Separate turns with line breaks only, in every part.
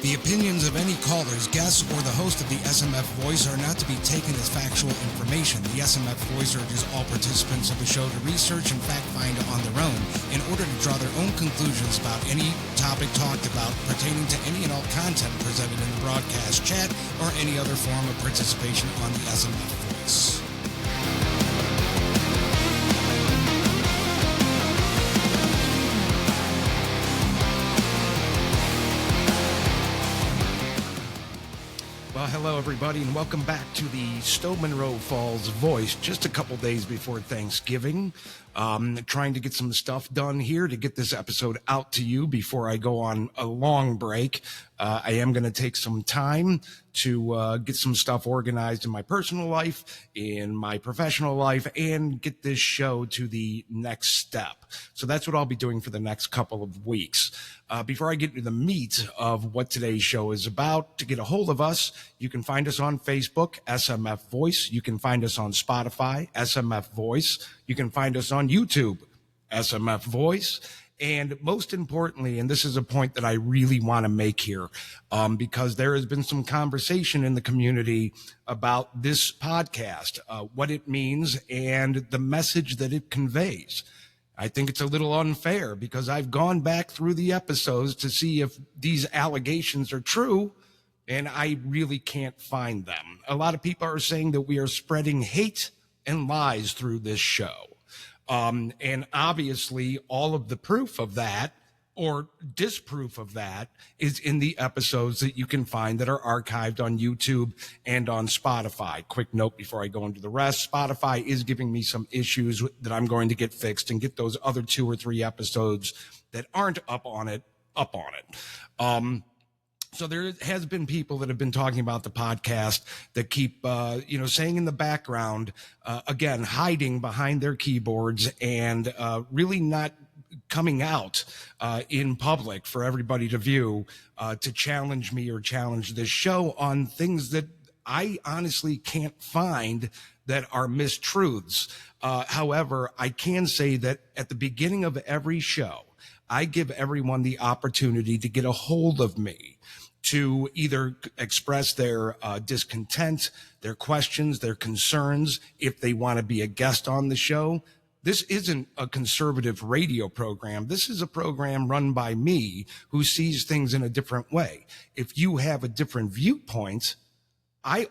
The opinions of any callers, guests, or the host of the SMF Voice are not to be taken as factual information. The SMF Voice urges all participants of the show to research and fact-find on their own in order to draw their own conclusions about any topic talked about pertaining to any and all content presented in the broadcast chat or any other form of participation on the SMF Voice. Well, hello, everybody, and welcome back to the Stow Munroe Falls Voice. Just a couple days before Thanksgiving. Trying to get some stuff done here to get this episode out to you before I go on a long break. I am going to take some time to get some stuff organized in my personal life, in my professional life, and get this show to the next step. So that's what I'll be doing for the next couple of weeks. Before I get into the meat of what today's show is about, to get a hold of us, you can find us on Facebook, SMF Voice. You can find us on Spotify, SMF Voice. You can find us on YouTube, SMF Voice. And most importantly, and this is a point that I really want to make here, because there has been some conversation in the community about this podcast, what it means and the message that it conveys. I think it's a little unfair because I've gone back through the episodes to see if these allegations are true, and I really can't find them. A lot of people are saying that we are spreading hate and lies through this show. And obviously all of the proof of that or disproof of that is in the episodes that you can find that are archived on YouTube and on Spotify. Quick note before I go into the rest, Spotify is giving me some issues that I'm going to get fixed and get those other 2 or 3 episodes that aren't up on it. So there has been people that have been talking about the podcast that keep, saying in the background, again, hiding behind their keyboards and really not coming out in public for everybody to view, to challenge me or challenge this show on things that I honestly can't find that are mistruths. However, I can say that at the beginning of every show, I give everyone the opportunity to get a hold of me, to either express their discontent, their questions, their concerns, if they want to be a guest on the show. This isn't a conservative radio program. This is a program run by me who sees things in a different way. If you have a different viewpoint, I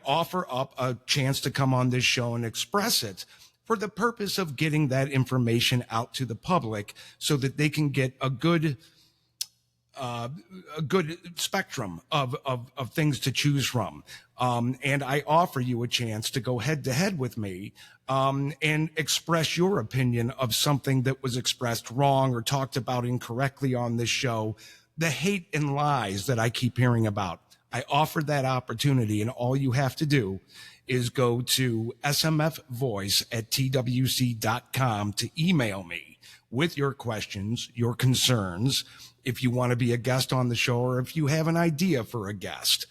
offer up a chance to come on this show and express it for the purpose of getting that information out to the public so that they can get a good spectrum of things to choose from. And I offer you a chance to go head to head with me, and express your opinion of something that was expressed wrong or talked about incorrectly on this show, the hate and lies that I keep hearing about. I offer that opportunity, and all you have to do is go to smfvoice@twc.com to email me with your questions, your concerns, if you want to be a guest on the show or if you have an idea for a guest.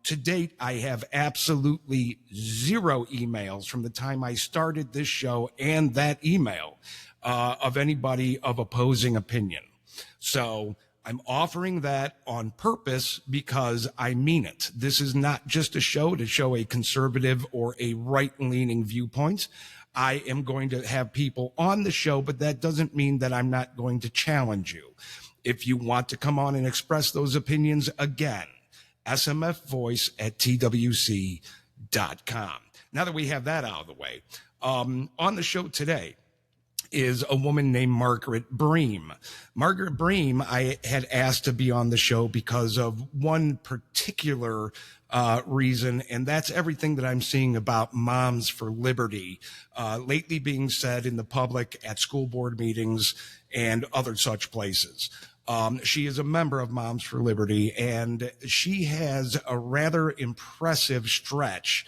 To date, I have absolutely 0 emails from the time I started this show and that email of anybody of opposing opinion. So I'm offering that on purpose because I mean it. This is not just a show to show a conservative or a right-leaning viewpoint. I am going to have people on the show, but that doesn't mean that I'm not going to challenge you. If you want to come on and express those opinions, again, smfvoice@twc.com. Now that we have that out of the way, on the show today is a woman named Margaret Briem. Margaret Briem, I had asked to be on the show because of one particular reason, and that's everything that I'm seeing about Moms for Liberty lately being said in the public at school board meetings and other such places. She is a member of Moms for Liberty, and she has a rather impressive stretch,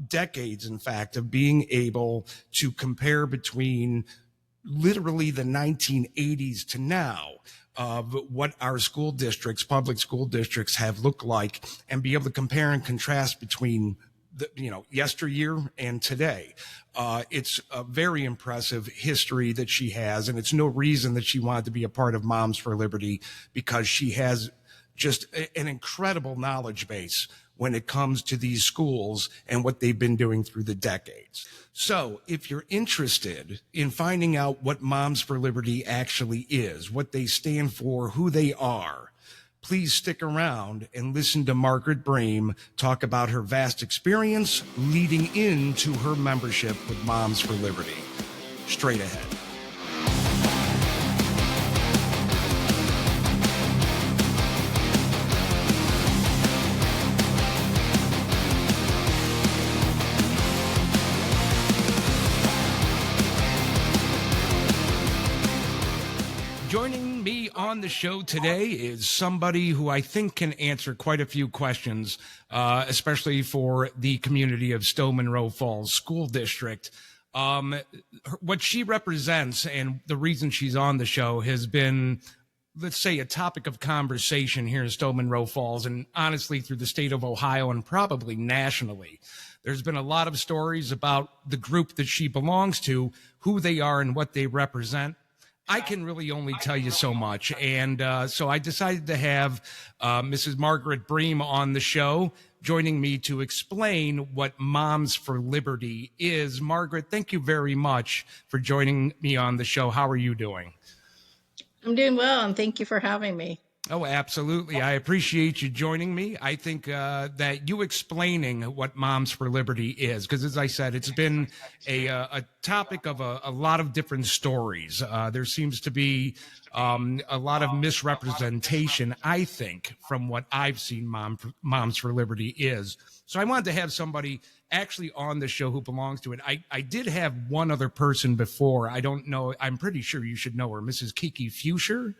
decades, in fact, of being able to compare between literally the 1980s to now of what our school districts, public school districts, have looked like, and be able to compare and contrast between yesteryear and today. It's a very impressive history that she has, and it's no reason that she wanted to be a part of Moms for Liberty, because she has just an incredible knowledge base when it comes to these schools and what they've been doing through the decades. So if you're interested in finding out what Moms for Liberty actually is, what they stand for, who they are, please stick around and listen to Margaret Briem talk about her vast experience leading into her membership with Moms for Liberty. Straight ahead. Joining me on the show today is somebody who I think can answer quite a few questions, especially for the community of Stow Munroe Falls School District. What she represents and the reason she's on the show has been, let's say, a topic of conversation here in Stow Munroe Falls and honestly through the state of Ohio and probably nationally. There's been a lot of stories about the group that she belongs to, who they are and what they represent. I can really only tell you so much. And so I decided to have Mrs. Margaret Briem on the show, joining me to explain what Moms for Liberty is. Margaret, thank you very much for joining me on the show. How are you doing?
I'm doing well, and thank you for having me.
Oh, absolutely. I appreciate you joining me. I think that you explaining what Moms for Liberty is, because as I said, it's been a topic of a lot of different stories. There seems to be a lot of misrepresentation, I think, from what I've seen Moms for Liberty is. So I wanted to have somebody actually on the show who belongs to it. I did have one other person before. I don't know. I'm pretty sure you should know her, Mrs. Kiki Fuscher.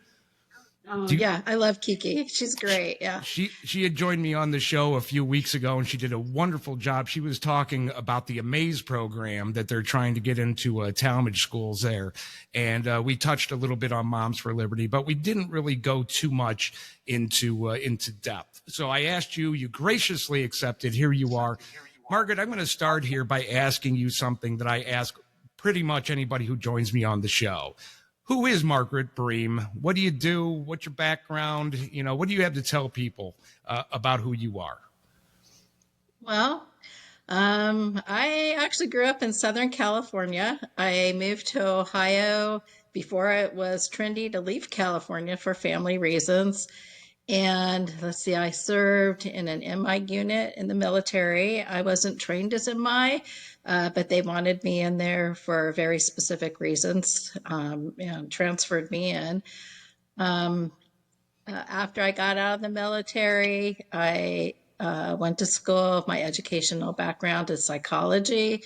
Yeah, I love Kiki. She's great. Yeah.
She had joined me on the show a few weeks ago, and she did a wonderful job. She was talking about the Amaze program that they're trying to get into Talmadge schools there. And we touched a little bit on Moms for Liberty, but we didn't really go too much into depth. So I asked you, you graciously accepted. Here you are. Margaret, I'm going to start here by asking you something that I ask pretty much anybody who joins me on the show. Who is Margaret Briem? What do you do? What's your background? You know, what do you have to tell people about who you are?
Well, I actually grew up in Southern California. I moved to Ohio before it was trendy to leave California for family reasons. And let's see, I served in an MI unit in the military. I wasn't trained as MI, but they wanted me in there for very specific reasons and transferred me in. After I got out of the military, I went to school. My educational background is psychology.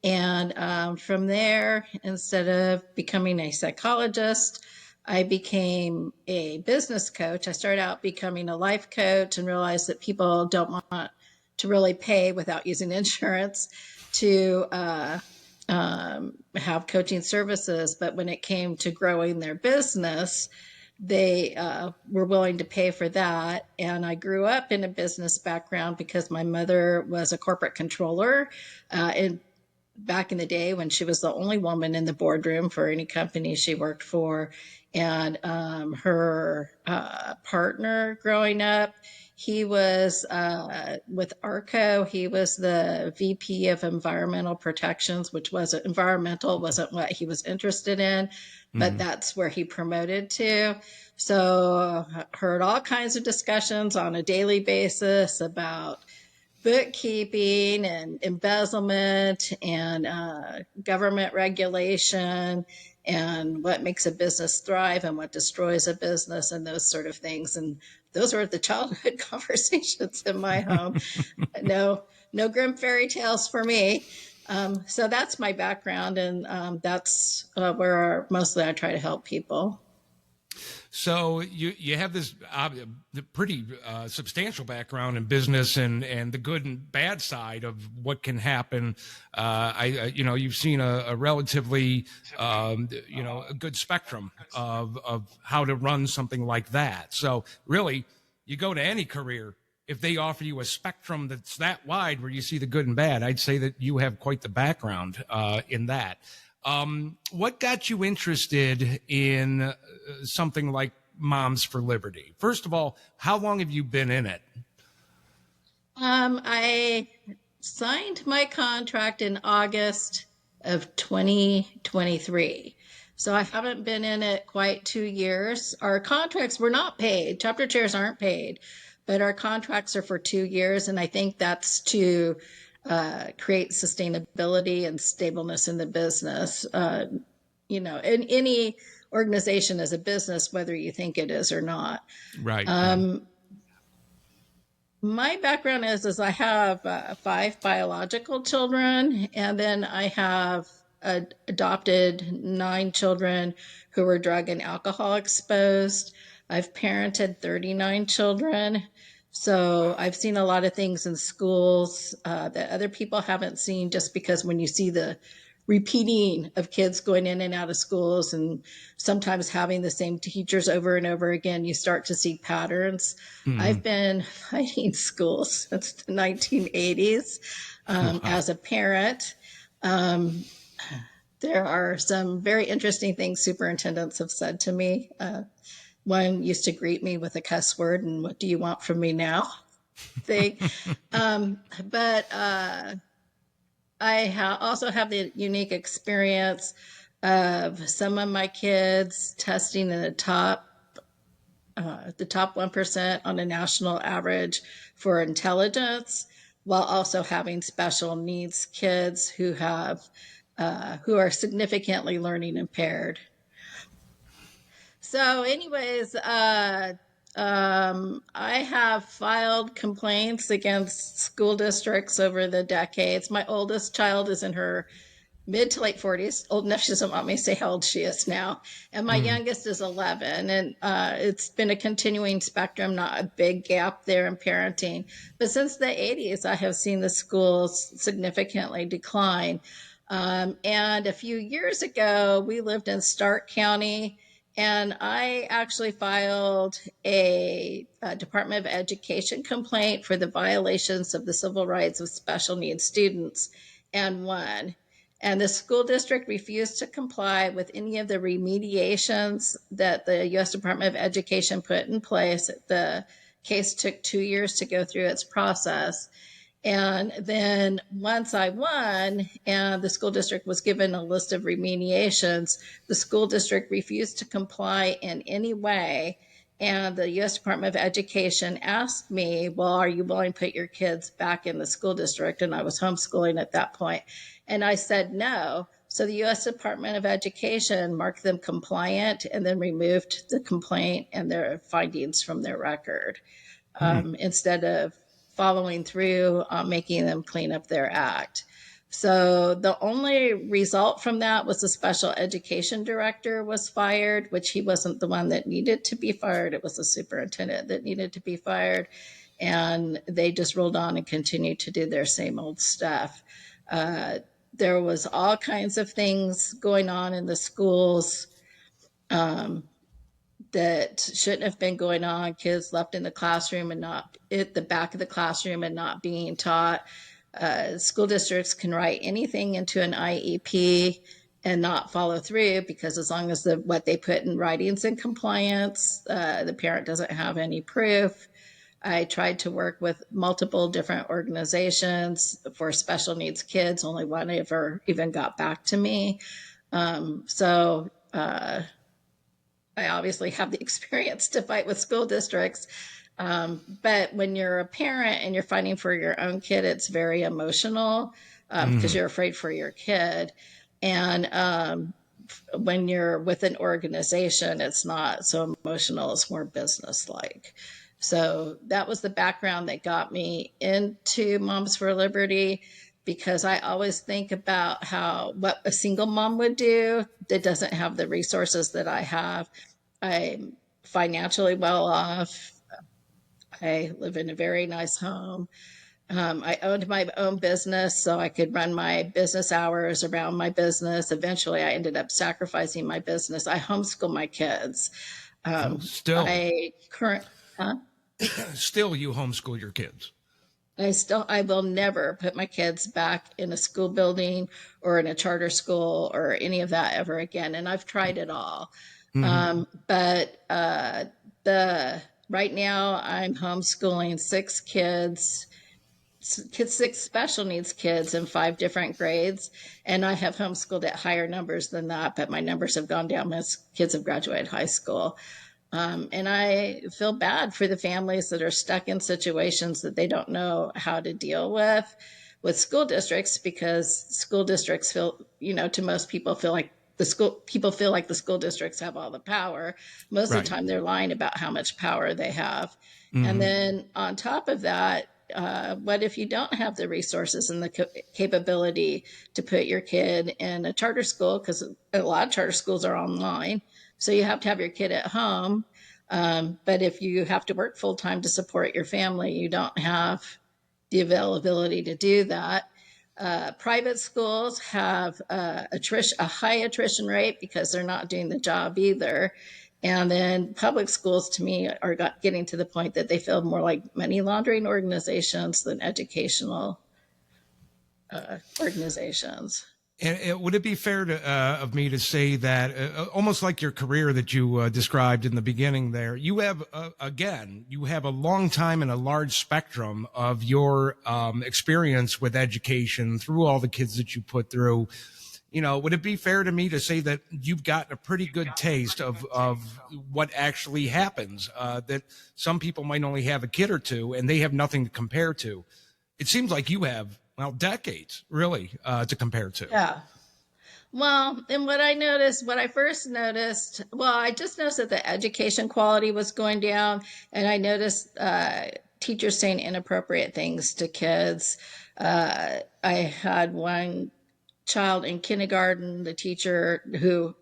And from there, instead of becoming a psychologist, I became a business coach. I started out becoming a life coach and realized that people don't want to really pay without using insurance to have coaching services. But when it came to growing their business, they were willing to pay for that. And I grew up in a business background because my mother was a corporate controller back in the day when she was the only woman in the boardroom for any company she worked for. And her partner growing up, he was with ARCO. He was the VP of Environmental Protections, which wasn't what he was interested in, but that's where he promoted to. So heard all kinds of discussions on a daily basis about bookkeeping and embezzlement and government regulation and what makes a business thrive and what destroys a business and those sort of things. And those were the childhood conversations in my home. No grim fairy tales for me. So that's my background, and that's where mostly I try to help people.
So you have this pretty substantial background in business and the good and bad side of what can happen. You've seen a relatively a good spectrum of how to run something like that. So really, you go to any career, if they offer you a spectrum that's that wide where you see the good and bad, I'd say that you have quite the background in that. What got you interested in something like Moms for Liberty. First of all, how long have you been in it?
I signed my contract in August of 2023. So I haven't been in it quite 2 years. Our contracts were not paid. Chapter chairs aren't paid, but our contracts are for 2 years. And I think that's to create sustainability and stableness in the business. In any organization is a business, whether you think it is or not.
Right.
My background is I have 5 biological children, and then I have adopted 9 children who were drug and alcohol exposed. I've parented 39 children. So I've seen a lot of things in schools that other people haven't seen, just because when you see the repeating of kids going in and out of schools and sometimes having the same teachers over and over again, you start to see patterns. I've been fighting schools since the 1980s as a parent. There are some very interesting things superintendents have said to me. One used to greet me with a cuss word and "What do you want from me now?" thing. But I also have the unique experience of some of my kids testing in the top 1% on a national average for intelligence, while also having special needs kids who are significantly learning impaired. So anyways, I have filed complaints against school districts over the decades. My oldest child is in her mid to late 40s, old enough she doesn't want me to say how old she is now. And my youngest is 11. And it's been a continuing spectrum, not a big gap there in parenting. But since the 80s, I have seen the schools significantly decline. And a few years ago, we lived in Stark County, and I actually filed a Department of Education complaint for the violations of the civil rights of special needs students, and won. And the school district refused to comply with any of the remediations that the U.S. Department of Education put in place. The case took 2 years to go through its process. And then once I won and the school district was given a list of remediations, the school district refused to comply in any way. And the U.S. Department of Education asked me, well, are you willing to put your kids back in the school district? And I was homeschooling at that point. And I said no. So the U.S. Department of Education marked them compliant and then removed the complaint and their findings from their record instead of following through on making them clean up their act. So the only result from that was the special education director was fired, which he wasn't the one that needed to be fired. It was the superintendent that needed to be fired. And they just rolled on and continued to do their same old stuff. There was all kinds of things going on in the schools that shouldn't have been going on. Kids left in the classroom and not at the back of the classroom and not being taught. School districts can write anything into an IEP and not follow through, because as long as what they put in writing's in compliance, the parent doesn't have any proof. I tried to work with multiple different organizations for special needs kids. Only one ever even got back to me. I obviously have the experience to fight with school districts. But when you're a parent and you're fighting for your own kid, it's very emotional because you're afraid for your kid. And when you're with an organization, it's not so emotional, it's more business-like. So that was the background that got me into Moms for Liberty, because I always think about what a single mom would do that doesn't have the resources that I have. I'm financially well off. I live in a very nice home. I owned my own business so I could run my business hours around my business. Eventually, I ended up sacrificing my business. I homeschool my kids.
Still,
Huh?
still you homeschool your kids.
I will never put my kids back in a school building or in a charter school or any of that ever again. And I've tried it all.
Hmm.
But the right now I'm homeschooling six special needs kids in 5 different grades. And I have homeschooled at higher numbers than that, but my numbers have gone down as kids have graduated high school. And I feel bad for the families that are stuck in situations that they don't know how to deal with school districts, because school districts feel, to most people feel like the school districts have all the power. Most of the
Right.
time they're lying about how much power they have. And
Hmm.
then on top of that, what if you don't have the resources and the capability to put your kid in a charter school? Because a lot of charter schools are online. So you have to have your kid at home. But if you have to work full time to support your family, you don't have the availability to do that. Private schools have a high attrition rate because they're not doing the job either. And then public schools, to me, are getting to the point that they feel more like money laundering organizations than educational organizations.
And would it be fair to of me to say that almost like your career that you described in the beginning there, you have you have a long time and a large spectrum of your experience with education through all the kids that you put through. Would it be fair to me to say that you've gotten a pretty good taste of what actually happens? That some people might only have a kid or two and they have nothing to compare to. It seems like you have, well, decades really to compare to.
Yeah. Well, and what I first noticed, I just noticed that the education quality was going down, and I noticed teachers saying inappropriate things to kids. I had one child in kindergarten, the teacher who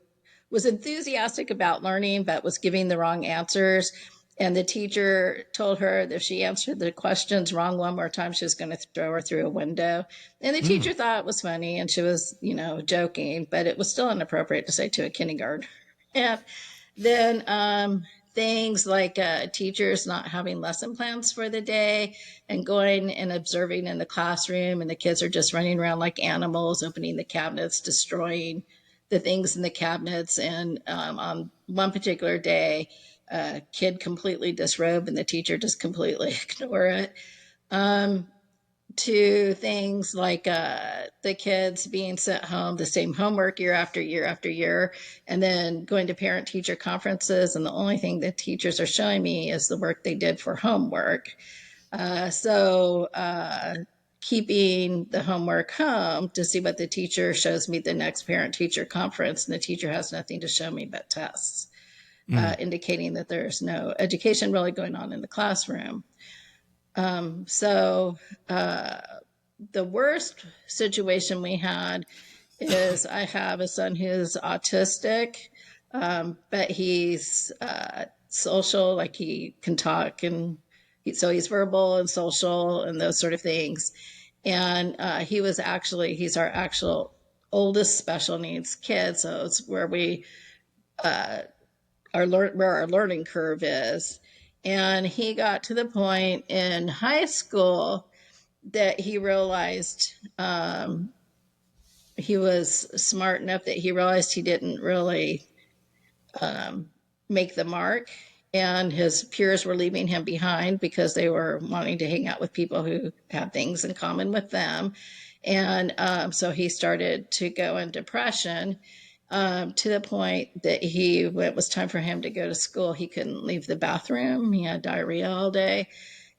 was enthusiastic about learning but was giving the wrong answers. And the teacher told her that if she answered the questions wrong one more time, she was going to throw her through a window. And the
Mm.
teacher thought it was funny and she was, joking, but it was still inappropriate to say to a kindergarten. And then things like teachers not having lesson plans for the day and going and observing in the classroom, and the kids are just running around like animals, opening the cabinets, destroying the things in the cabinets. And on one particular day, a kid completely disrobe and the teacher just completely ignore it. Um, to things like the kids being sent home the same homework year after year after year, and then going to parent teacher conferences. And the only thing the teachers are showing me is the work they did for homework. So keeping the homework home to see what the teacher shows me the next parent teacher conference, and the teacher has nothing to show me but tests,
Mm.
indicating that there's no education really going on in the classroom. So the worst situation we had is I have a son who's autistic, but he's social, like he can talk, and so he's verbal and social and those sort of things. And he's our actual oldest special needs kid. So it's where uh, where our learning curve is. And he got to the point in high school that he realized he was smart enough that he realized he didn't really um, make the mark, and his peers were leaving him behind because they were wanting to hang out with people who had things in common with them. And so he started to go in depression, to the point that it was time for him to go to school. He couldn't leave the bathroom. He had diarrhea all day.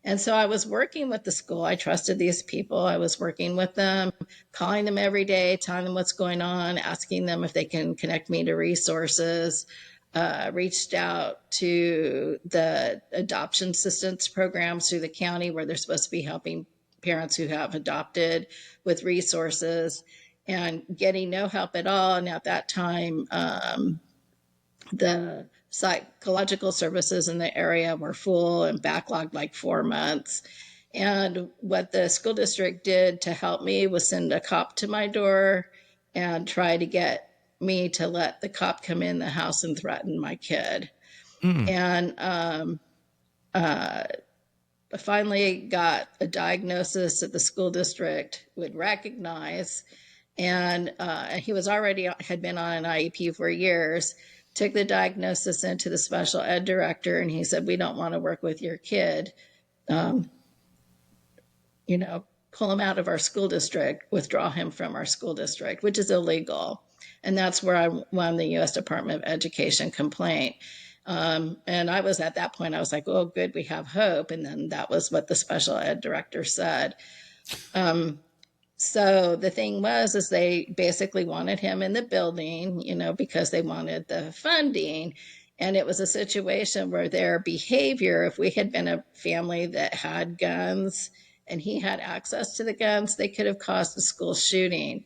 And so I was working with the school. I trusted these people. I was working with them, calling them every day, telling them what's going on, asking them if they can connect me to resources. Reached out to the adoption assistance programs through the county where they're supposed to be helping parents who have adopted with resources, and getting no help at all. And at that time, the psychological services in the area were full and backlogged like 4 months. And what the school district did to help me was send a cop to my door and try to get me to let the cop come in the house and threaten my kid.
Mm.
And uh, finally got a diagnosis that the school district would recognize. And he was already had been on an IEP for years, took the diagnosis into the special ed director, and he said, we don't want to work with your kid. You know, pull him out of our school district, withdraw him from our school district, which is illegal. And that's where I won the U.S. Department of Education complaint. And I was at that point, I was like, oh, good, we have hope. And then that was what the special ed director said. So the thing was, is they basically wanted him in the building, you know, because they wanted the funding. And it was a situation where their behavior, if we had been a family that had guns and he had access to the guns, they could have caused a school shooting.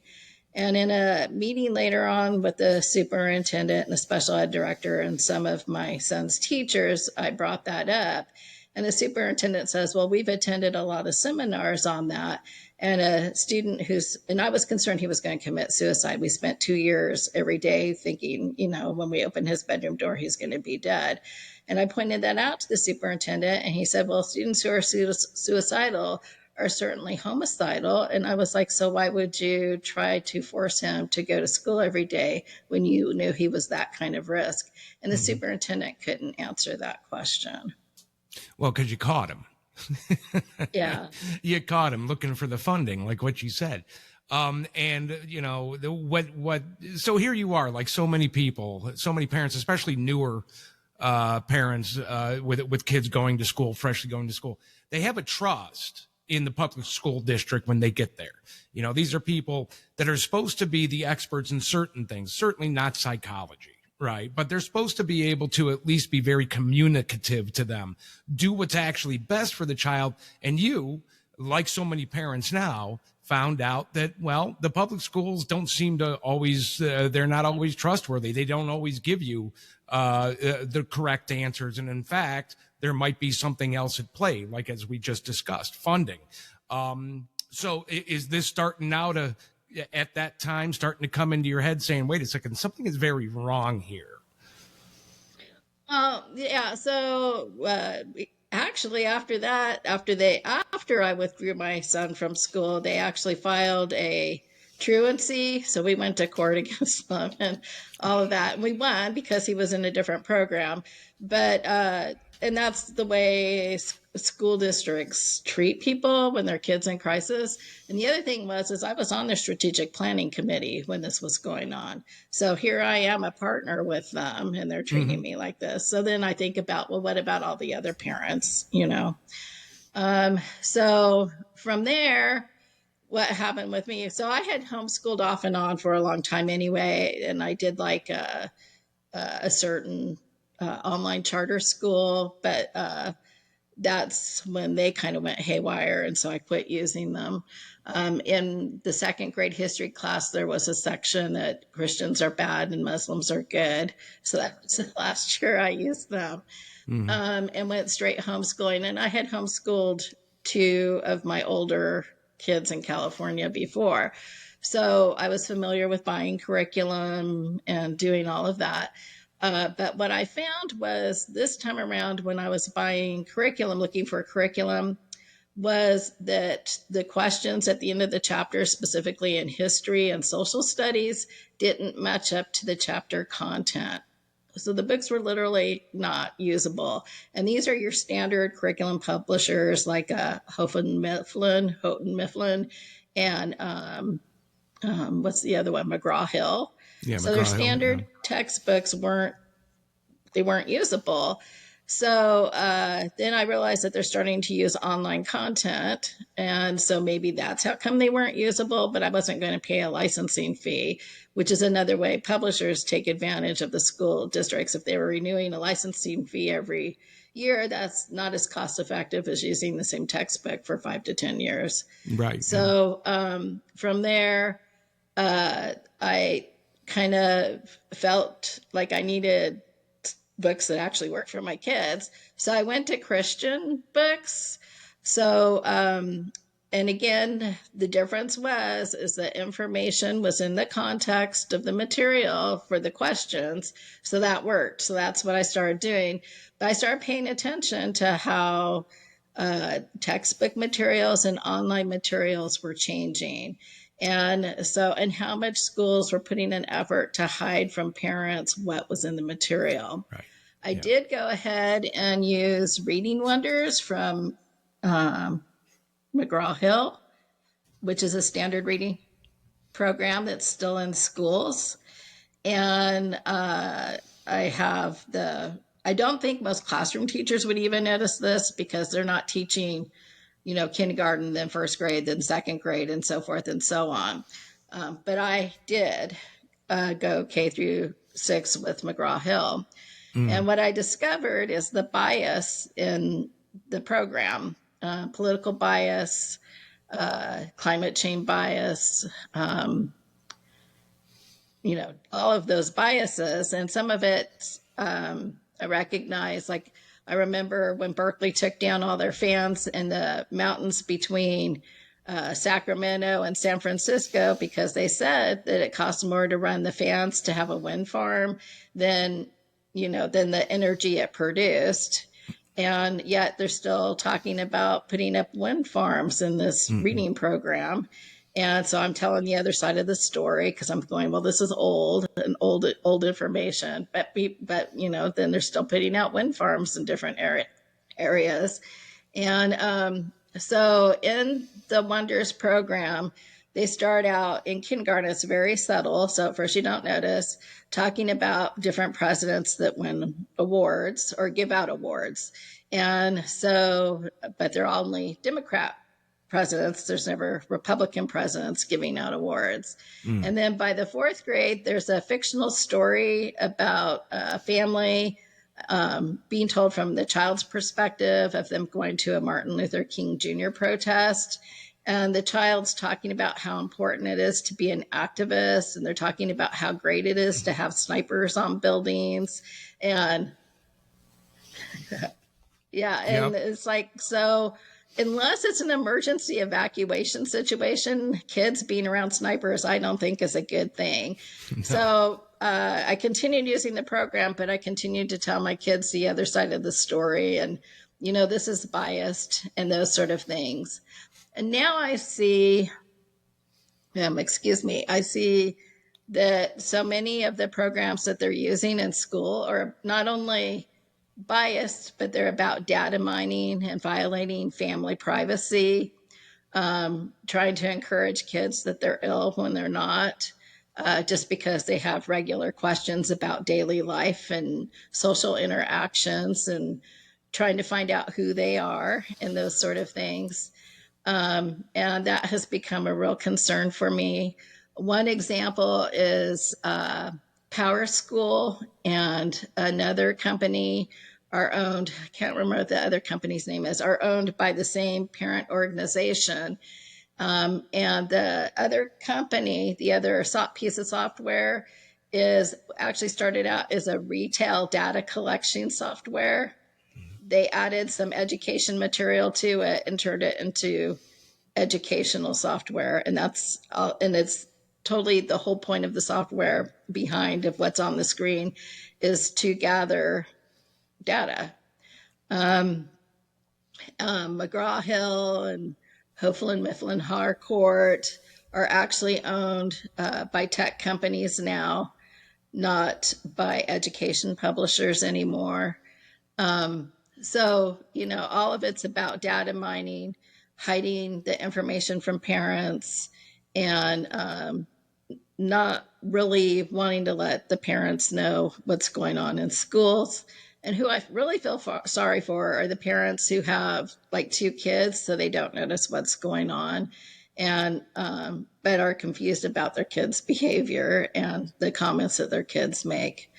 And in a meeting later on with the superintendent and the special ed director and some of my son's teachers, I brought that up. And the superintendent says, well, we've attended a lot of seminars on that. And a student and I was concerned he was going to commit suicide. We spent 2 years every day thinking, you know, when we open his bedroom door, he's going to be dead. And I pointed that out to the superintendent, and he said, well, students who are suicidal are certainly homicidal. And I was like, so why would you try to force him to go to school every day when you knew he was that kind of risk? And the superintendent couldn't answer that question.
Well, because you caught him.
Yeah.
You caught him looking for the funding, like what you said. And you know, so here you are, like so many people, so many parents, especially newer parents with kids going to school, freshly going to school. They have a trust in the public school district when they get there. You know, these are people that are supposed to be the experts in certain things, certainly not psychology, right? But they're supposed to be able to at least be very communicative to them, do what's actually best for the child. And you, like so many parents now, found out that, well, the public schools don't seem to always, they're not always trustworthy. They don't always give you the correct answers. And in fact, there might be something else at play, like as we just discussed, funding. So is this starting now to, at that time, starting to come into your head saying, wait a second, something is very wrong here?
Yeah. So actually, after that, after I withdrew my son from school, they actually filed a truancy. So we went to court against them and all of that. And we won because he was in a different program. But and that's the way school districts treat people when their kids in crisis. And the other thing is I was on the strategic planning committee when this was going on. So here I am, a partner with them, and they're treating me like this. So then I think about, well, what about all the other parents, you know? So from there, what happened with me? So I had homeschooled off and on for a long time anyway. And I did like a certain online charter school, but that's when they kind of went haywire. And so I quit using them. In the second grade history class, there was a section that Christians are bad and Muslims are good. So that was the last year I used them. And went straight homeschooling. And I had homeschooled 2 of my older kids in California before. So I was familiar with buying curriculum and doing all of that. But what I found was this time around when I was buying curriculum, looking for curriculum, was that the questions at the end of the chapter, specifically in history and social studies, didn't match up to the chapter content. So the books were literally not usable. And these are your standard curriculum publishers like Houghton Mifflin, and what's the other one? McGraw-Hill.
Yeah,
so their standard textbooks weren't usable. So then I realized that they're starting to use online content. And so maybe that's how come they weren't usable, but I wasn't going to pay a licensing fee, which is another way publishers take advantage of the school districts. If they were renewing a licensing fee every year, that's not as cost effective as using the same textbook for 5 to 10 years.
Right.
So from there, I kind of felt like I needed books that actually work for my kids. So I went to Christian books. So, and again, the difference is the information was in the context of the material for the questions. So that worked. So that's what I started doing. But I started paying attention to how textbook materials and online materials were changing. And how much schools were putting an effort to hide from parents what was in the material.
Right.
I did go ahead and use Reading Wonders from McGraw-Hill, which is a standard reading program that's still in schools. And I don't think most classroom teachers would even notice this because they're not teaching, kindergarten, then first grade, then second grade, and so forth and so on. But I did go K through 6 with McGraw-Hill. And what I discovered is the bias in the program, political bias, climate change bias, all of those biases. And some of it I recognize, like I remember when Berkeley took down all their fans in the mountains between Sacramento and San Francisco because they said that it costs more to run the fans to have a wind farm than the energy it produced. And yet they're still talking about putting up wind farms in this reading program. And so I'm telling the other side of the story because I'm going, well, this is old information, but then they're still putting out wind farms in different areas. And so in the Wonders program, they start out in kindergarten. It's very subtle. So at first you don't notice, talking about different presidents that win awards or give out awards. And so, but they're only Democrat presidents. There's never Republican presidents giving out awards. And then by the 4th grade, there's a fictional story about a family being told from the child's perspective of them going to a Martin Luther King Jr. protest. And the child's talking about how important it is to be an activist. And they're talking about how great it is to have snipers on buildings. And it's like, so unless it's an emergency evacuation situation, kids being around snipers, I don't think is a good thing. No. So I continued using the program, but I continued to tell my kids the other side of the story. And, this is biased and those sort of things. And now I see, I see that so many of the programs that they're using in school are not only biased, but they're about data mining and violating family privacy, trying to encourage kids that they're ill when they're not, just because they have regular questions about daily life and social interactions and trying to find out who they are and those sort of things. And that has become a real concern for me. One example is Power School and another company are owned, I can't remember what the other company's name is, are owned by the same parent organization. And the other company, the other piece of software is actually started out as a retail data collection software. They added some education material to it and turned it into educational software. And it's totally the whole point of the software behind of what's on the screen is to gather data. McGraw-Hill and Hoeflin, Mifflin Harcourt are actually owned by tech companies now, not by education publishers anymore. So, all of it's about data mining, hiding the information from parents, and not really wanting to let the parents know what's going on in schools. And who I really feel sorry for are the parents who have like 2 kids, so they don't notice what's going on, and but are confused about their kids' behavior and the comments that their kids make.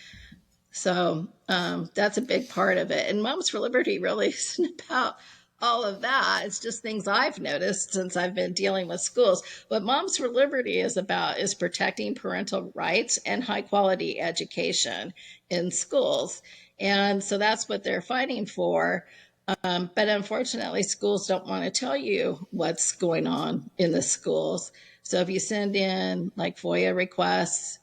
So that's a big part of it. And Moms for Liberty really isn't about all of that. It's just things I've noticed since I've been dealing with schools. What Moms for Liberty is about is protecting parental rights and high quality education in schools. And so that's what they're fighting for. But unfortunately, schools don't want to tell you what's going on in the schools. So if you send in like FOIA requests,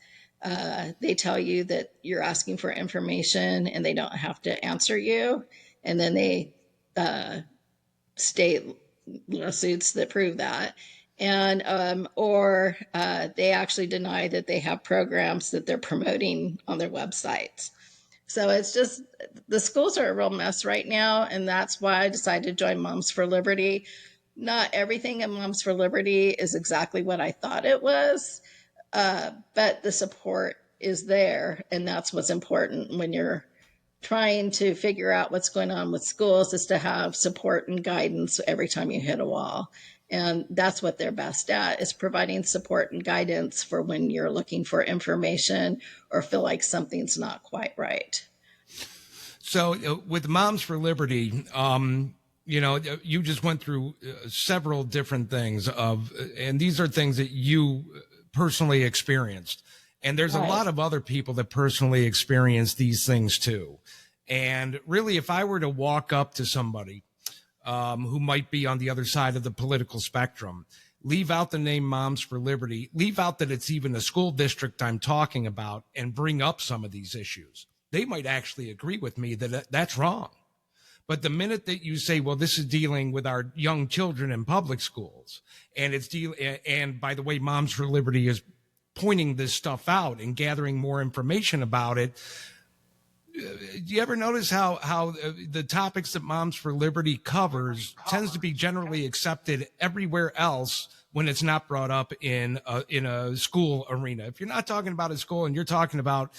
they tell you that you're asking for information and they don't have to answer you. And then they state lawsuits that prove that. And or they actually deny that they have programs that they're promoting on their websites. So it's just, the schools are a real mess right now, and that's why I decided to join Moms for Liberty. Not everything in Moms for Liberty is exactly what I thought it was, but the support is there, and that's what's important when you're trying to figure out what's going on with schools, is to have support and guidance every time you hit a wall. And that's what they're best at, is providing support and guidance for when you're looking for information or feel like something's not quite right.
So with Moms for Liberty, you just went through several different things and these are things that you personally experienced. And there's
Right.
a lot of other people that personally experience these things too. And really, if I were to walk up to somebody who might be on the other side of the political spectrum, leave out the name Moms for Liberty, leave out that it's even a school district I'm talking about, and bring up some of these issues, they might actually agree with me that that's wrong. But the minute that you say, well, this is dealing with our young children in public schools, and and by the way, Moms for Liberty is pointing this stuff out and gathering more information about it. Do you ever notice how the topics that Moms for Liberty covers tends to be generally accepted everywhere else when it's not brought up in a school arena? If you're not talking about a school and you're talking about,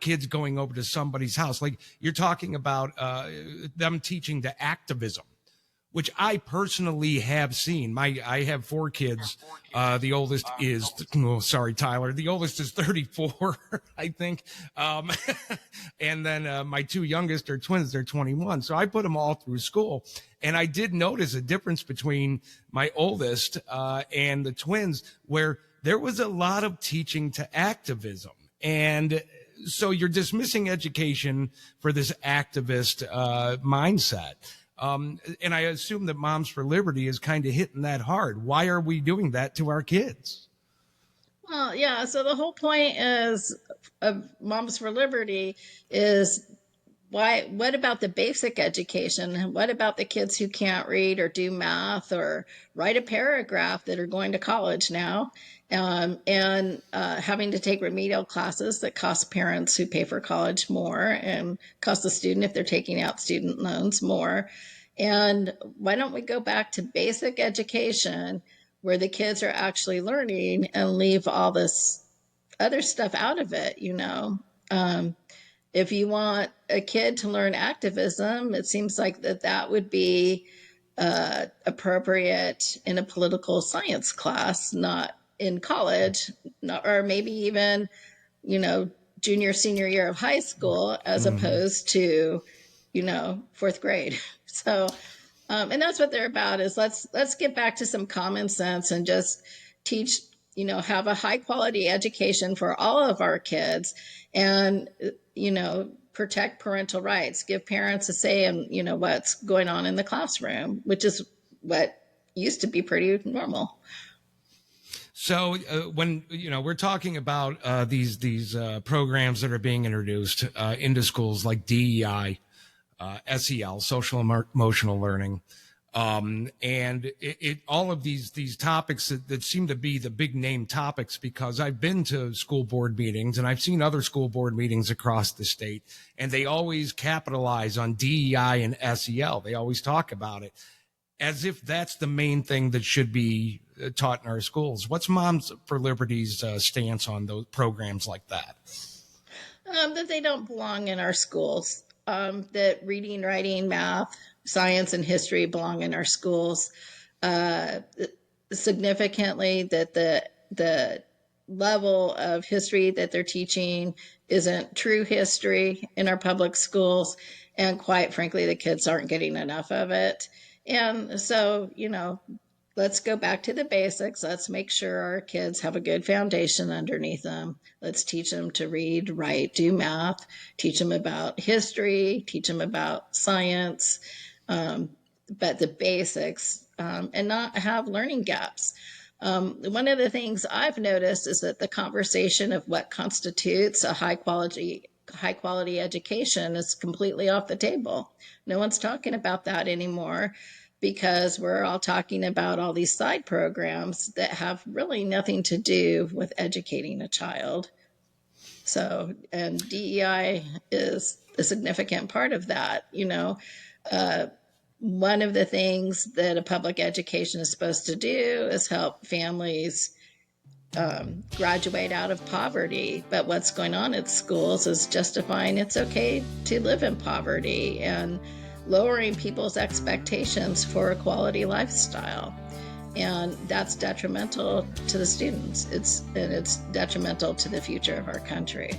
kids going over to somebody's house, like you're talking about them teaching the activism, which I personally have seen. I have 4 kids. The oldest is, sorry, Tyler. The oldest is 34, I think. And then my 2 youngest are twins. They're 21. So I put them all through school. And I did notice a difference between my oldest and the twins, where there was a lot of teaching to activism. And so you're dismissing education for this activist mindset. And I assume that Moms for Liberty is kind of hitting that hard. Why are we doing that to our kids?
Well, yeah. So the whole point of Moms for Liberty is, what about the basic education? What about the kids who can't read or do math or write a paragraph that are going to college now, and having to take remedial classes that cost parents who pay for college more, and cost the student, if they're taking out student loans, more? And why don't we go back to basic education where the kids are actually learning, and leave all this other stuff out of it, If you want a kid to learn activism, it seems like that would be appropriate in a political science class, not in college, or maybe even, junior, senior year of high school, as opposed to, 4th grade. So, and that's what they're about, is let's get back to some common sense and just teach, have a high quality education for all of our kids, and, protect parental rights, give parents a say in, what's going on in the classroom, which is what used to be pretty normal.
So when we're talking about these programs that are being introduced into schools, like DEI, SEL, social emotional learning, and all of these topics that seem to be the big name topics, because I've been to school board meetings and I've seen other school board meetings across the state, and they always capitalize on DEI and SEL. They always talk about it as if that's the main thing that should be taught in our schools. What's Moms for Liberty's stance on those programs like that?
That they don't belong in our schools. That reading, writing, math, science, and history belong in our schools. Significantly, that the level of history that they're teaching isn't true history in our public schools, and quite frankly, the kids aren't getting enough of it. And so, let's go back to the basics. Let's make sure our kids have a good foundation underneath them. Let's teach them to read, write, do math, teach them about history, teach them about science, but the basics, and not have learning gaps. One of the things I've noticed is that the conversation of what constitutes a high quality education is completely off the table. No one's talking about that anymore. because we're all talking about all these side programs that have really nothing to do with educating a child. So, and DEI is a significant part of that. One of the things that a public education is supposed to do is help families graduate out of poverty. But what's going on at schools is justifying it's okay to live in poverty and lowering people's expectations for a quality lifestyle. And that's detrimental to the students. It's detrimental to the future of our country.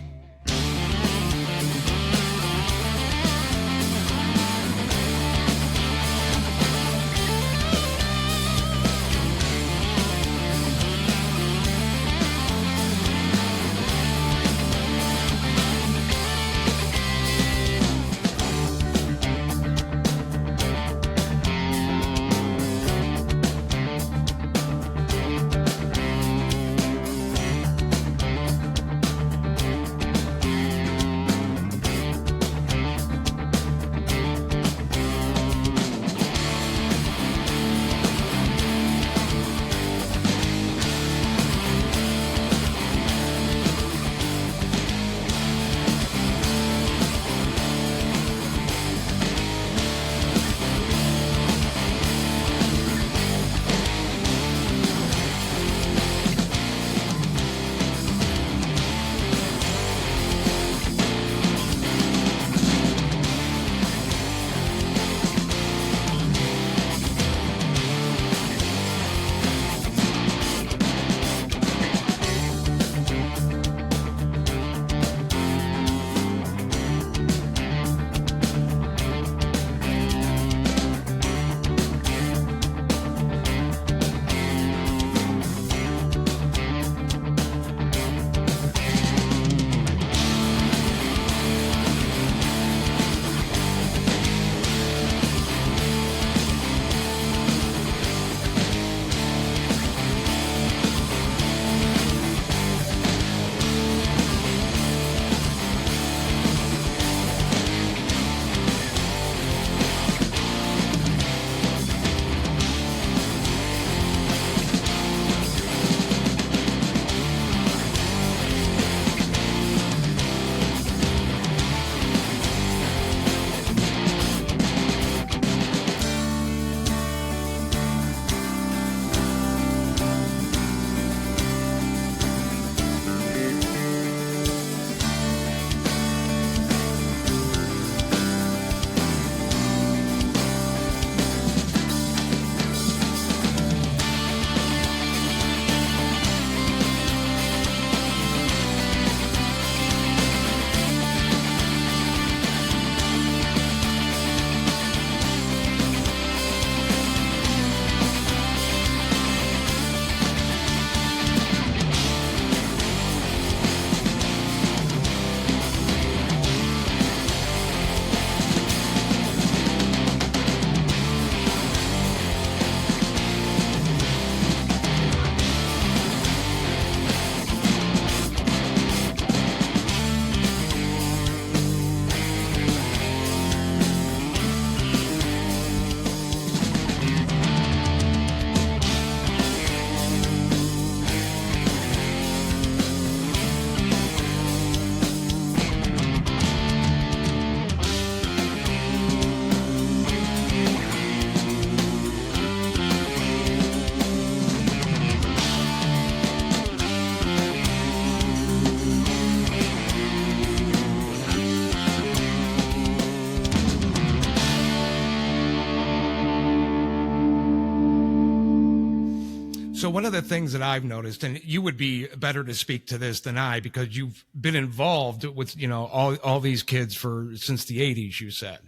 So one of the things that I've noticed, and you would be better to speak to this than I, because you've been involved with, all these kids since the 80s, you said.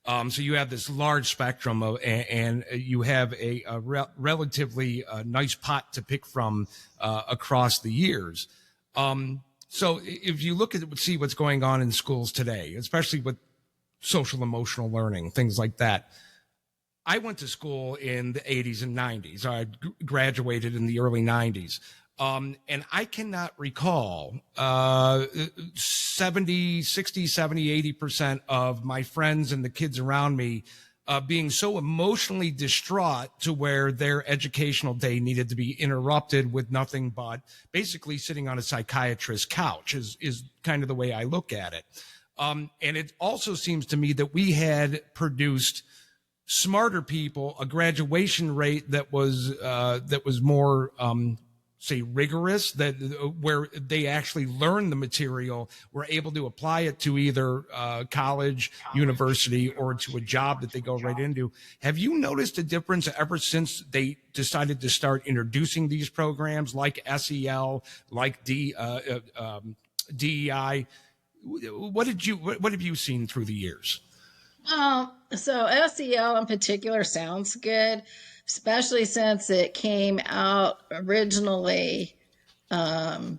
So you have this large spectrum and you have a relatively nice pot to pick from across the years. So if you look see what's going on in schools today, especially with social emotional learning, things like that. I went to school in the 80s and 90s. I graduated in the early 90s. And I cannot recall 70, 60, 70, 80% of my friends and the kids around me being so emotionally distraught to where their educational day needed to be interrupted with nothing but basically sitting on a psychiatrist's couch is kind of the way I look at it. And it also seems to me that we had produced smarter people, a graduation rate that was more say rigorous, that where they actually learn the material, were able to apply it to either college, university, or to a job that they go right into. Have you noticed a difference ever since they decided to start introducing these programs like SEL, like DEI? What have you seen through the years?
So SEL in particular sounds good, especially since it came out originally in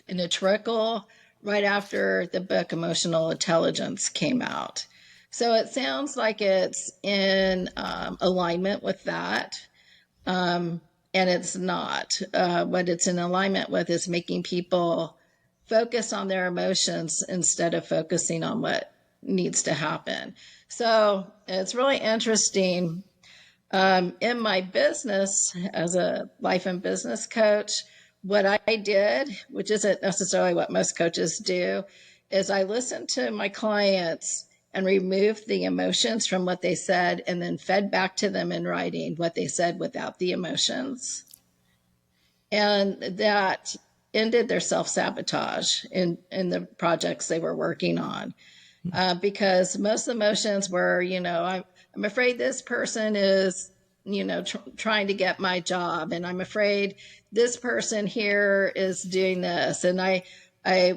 a trickle right after the book Emotional Intelligence came out. So it sounds like it's in alignment with that. And it's not. What it's in alignment with is making people focus on their emotions instead of focusing on what needs to happen. So it's really interesting. In my business as a life and business coach, what I did, which isn't necessarily what most coaches do, is I listened to my clients and removed the emotions from what they said and then fed back to them in writing what they said without the emotions. And that ended their self-sabotage in the projects they were working on. Because most emotions were, I'm afraid this person is, trying to get my job, and I'm afraid this person here is doing this, and I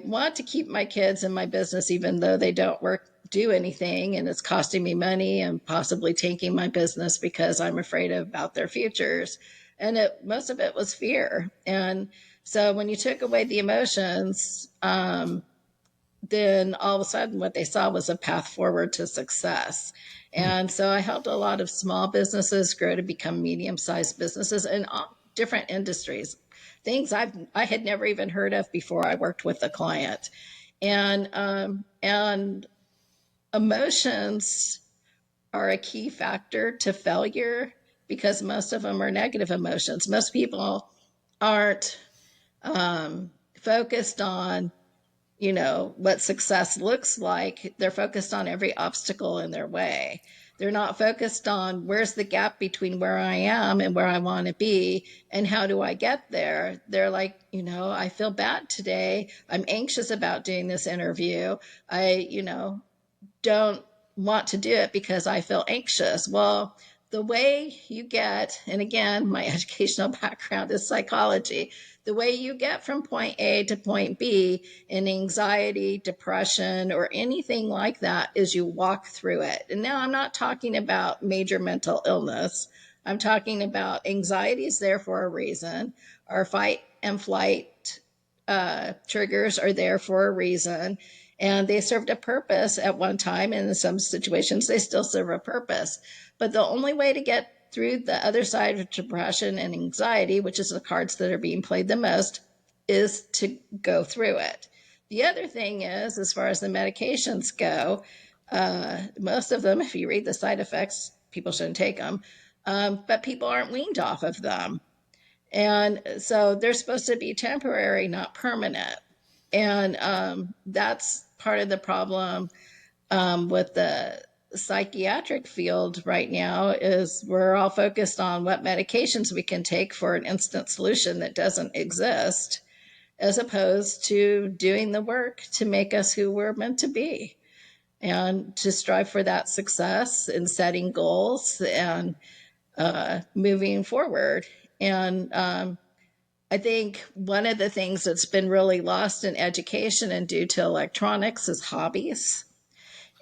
want to keep my kids in my business even though they don't do anything, and it's costing me money and possibly tanking my business because I'm afraid about their futures. And most of it was fear. And so when you took away the emotions, then all of a sudden what they saw was a path forward to success. And so I helped a lot of small businesses grow to become medium-sized businesses in all different industries, things I had never even heard of before I worked with a client. And emotions are a key factor to failure because most of them are negative emotions. Most people aren't focused on what success looks like. They're focused on every obstacle in their way. They're not focused on where's the gap between where I am and where I want to be and how do I get there. They're like, I feel bad today. I'm anxious about doing this interview. I, don't want to do it because I feel anxious. Well, the way you get, and again, my educational background is psychology, the way you get from point A to point B in anxiety, depression, or anything like that is you walk through it. And now I'm not talking about major mental illness. I'm talking about anxiety is there for a reason. Our fight and flight triggers are there for a reason. And they served a purpose at one time. And in some situations, they still serve a purpose. But the only way to get through the other side of depression and anxiety, which is the cards that are being played the most, is to go through it. The other thing is, as far as the medications go, most of them, if you read the side effects, people shouldn't take them, but people aren't weaned off of them. And so they're supposed to be temporary, not permanent. And that's part of the problem with the psychiatric field right now is we're all focused on what medications we can take for an instant solution that doesn't exist, as opposed to doing the work to make us who we're meant to be and to strive for that success and setting goals and moving forward. And I think one of the things that's been really lost in education and due to electronics is hobbies.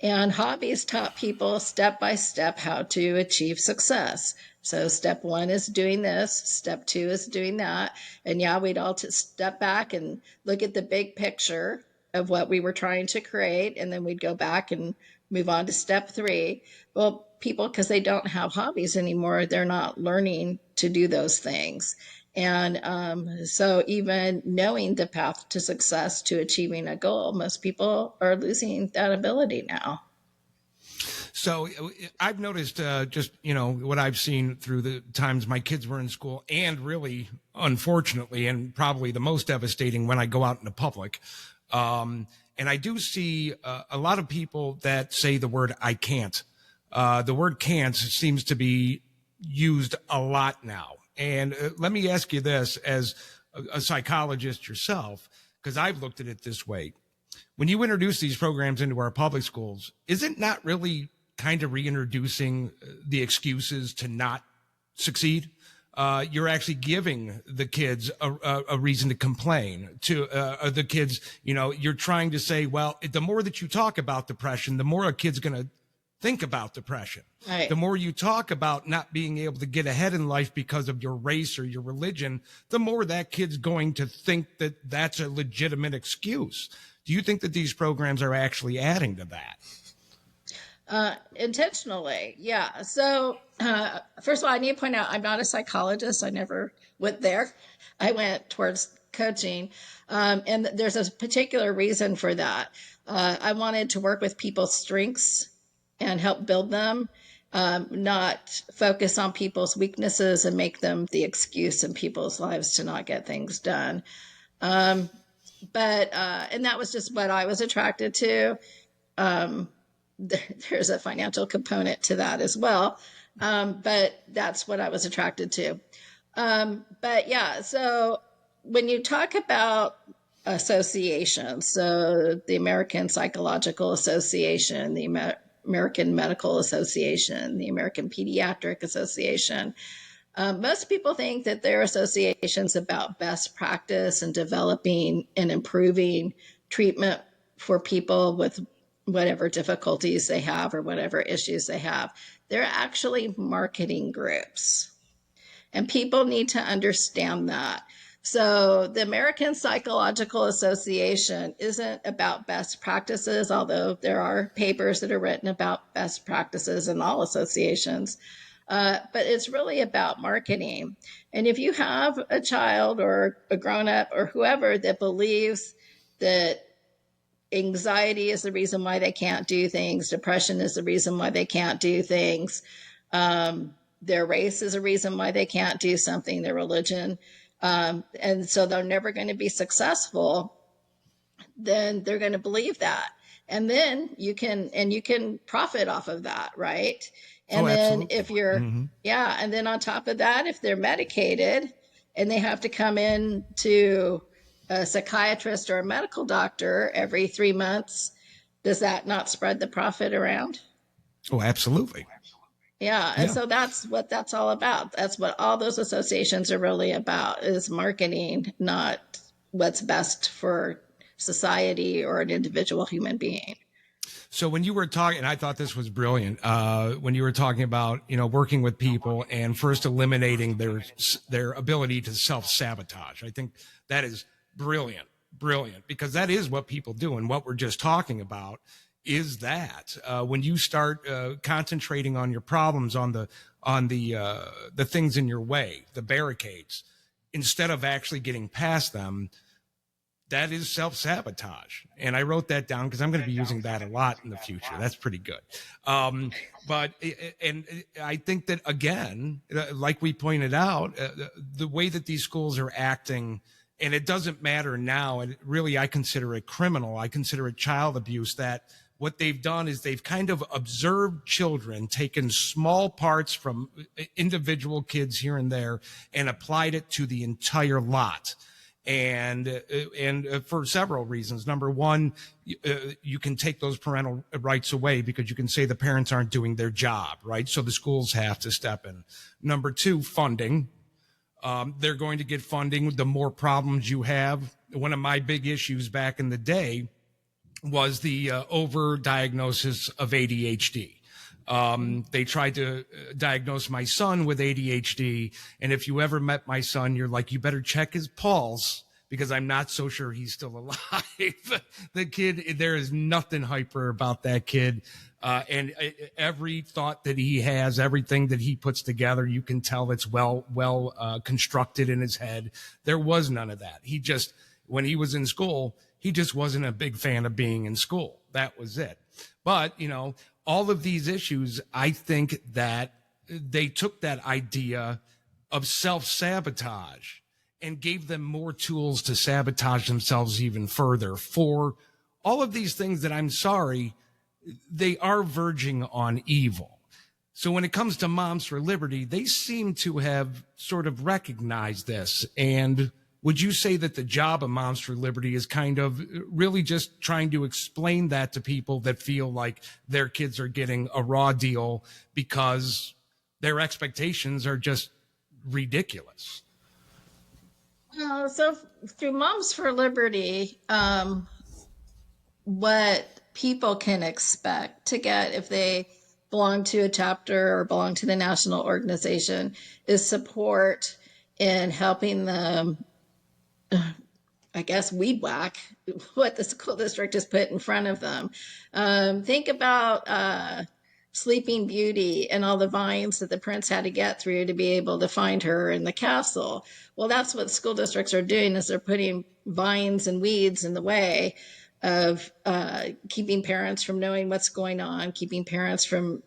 And hobbies taught people step by step how to achieve success. So step one is doing this, step two is doing that. And yeah, we'd all step back and look at the big picture of what we were trying to create. And then we'd go back and move on to step three. Well, people, because they don't have hobbies anymore, they're not learning to do those things. And so even knowing the path to success, to achieving a goal, most people are losing that ability now.
So I've noticed just, what I've seen through the times my kids were in school, and really, unfortunately, and probably the most devastating when I go out into public. And I do see a lot of people that say the word I can't. The word can't seems to be used a lot now. And let me ask you this as a psychologist yourself, because I've looked at it this way. When you introduce these programs into our public schools, is it not really kind of reintroducing the excuses to not succeed? You're actually giving the kids a reason to complain to the kids. You're trying to say, well, the more that you talk about depression, the more a kid's going to think about depression.
Right.
The more you talk about not being able to get ahead in life because of your race or your religion, the more that kid's going to think that that's a legitimate excuse. Do you think that these programs are actually adding to that?
Intentionally, yeah. So first of all, I need to point out I'm not a psychologist. I never went there. I went towards coaching, and there's a particular reason for that. I wanted to work with people's strengths and help build them, not focus on people's weaknesses and make them the excuse in people's lives to not get things done. And that was just what I was attracted to. There's a financial component to that as well. But that's what I was attracted to. But yeah, so when you talk about associations, so the American Psychological Association, the American Medical Association, the American Pediatric Association, most people think that their associations about best practice and developing and improving treatment for people with whatever difficulties they have or whatever issues they have. They're actually marketing groups. And people need to understand that. So the American Psychological Association isn't about best practices, although there are papers that are written about best practices in all associations. But it's really about marketing. And if you have a child or a grown-up or whoever that believes that anxiety is the reason why they can't do things, depression is the reason why they can't do things, their race is a reason why they can't do something, their religion, and so they're never going to be successful, then they're going to believe that. And then you can profit off of that, right? And then
Absolutely.
if you're, and then on top of that, if they're medicated and they have to come in to a psychiatrist or a medical doctor every 3 months, does that not spread the profit around?
Oh, absolutely.
Yeah. And so that's what that's all about. That's what all those associations are really about, is marketing, not what's best for society or an individual human being.
So when you were talking, and I thought this was brilliant, when you were talking about, working with people and first eliminating their ability to self-sabotage, I think that is brilliant, because that is what people do. And what we're just talking about is that when you start concentrating on your problems, on the things in your way, the barricades, instead of actually getting past them, that is self-sabotage. And I wrote that down because I'm going to be using that a lot in the future. That's pretty good. But I think that, again, like we pointed out, the way that these schools are acting, and it doesn't matter now, and really I consider it criminal. I consider it child abuse, that what they've done is they've kind of observed children, taken small parts from individual kids here and there and applied it to the entire lot. And for several reasons. Number one, you can take those parental rights away because you can say the parents aren't doing their job, right? So the schools have to step in. Number two, funding. They're going to get funding the more problems you have. One of my big issues back in the day was the overdiagnosis of ADHD. They tried to diagnose my son with ADHD. And if you ever met my son, you're like, you better check his pulse because I'm not so sure he's still alive. The kid, there is nothing hyper about that kid. And every thought that he has, everything that he puts together, you can tell it's well constructed in his head. There was none of that. He just, when he was in school, He just wasn't a big fan of being in school. That was it. But, all of these issues, I think that they took that idea of self-sabotage and gave them more tools to sabotage themselves even further for all of these things that, I'm sorry, they are verging on evil. So when it comes to Moms for Liberty, they seem to have sort of recognized this. And would you say that the job of Moms for Liberty is kind of really just trying to explain that to people that feel like their kids are getting a raw deal because their expectations are just ridiculous?
So through Moms for Liberty, what people can expect to get if they belong to a chapter or belong to the national organization is support in helping them, I guess, weed whack what the school district has put in front of them. Think about Sleeping Beauty and all the vines that the prince had to get through to be able to find her in the castle. Well, that's what school districts are doing, is they're putting vines and weeds in the way of keeping parents from knowing what's going on, keeping parents from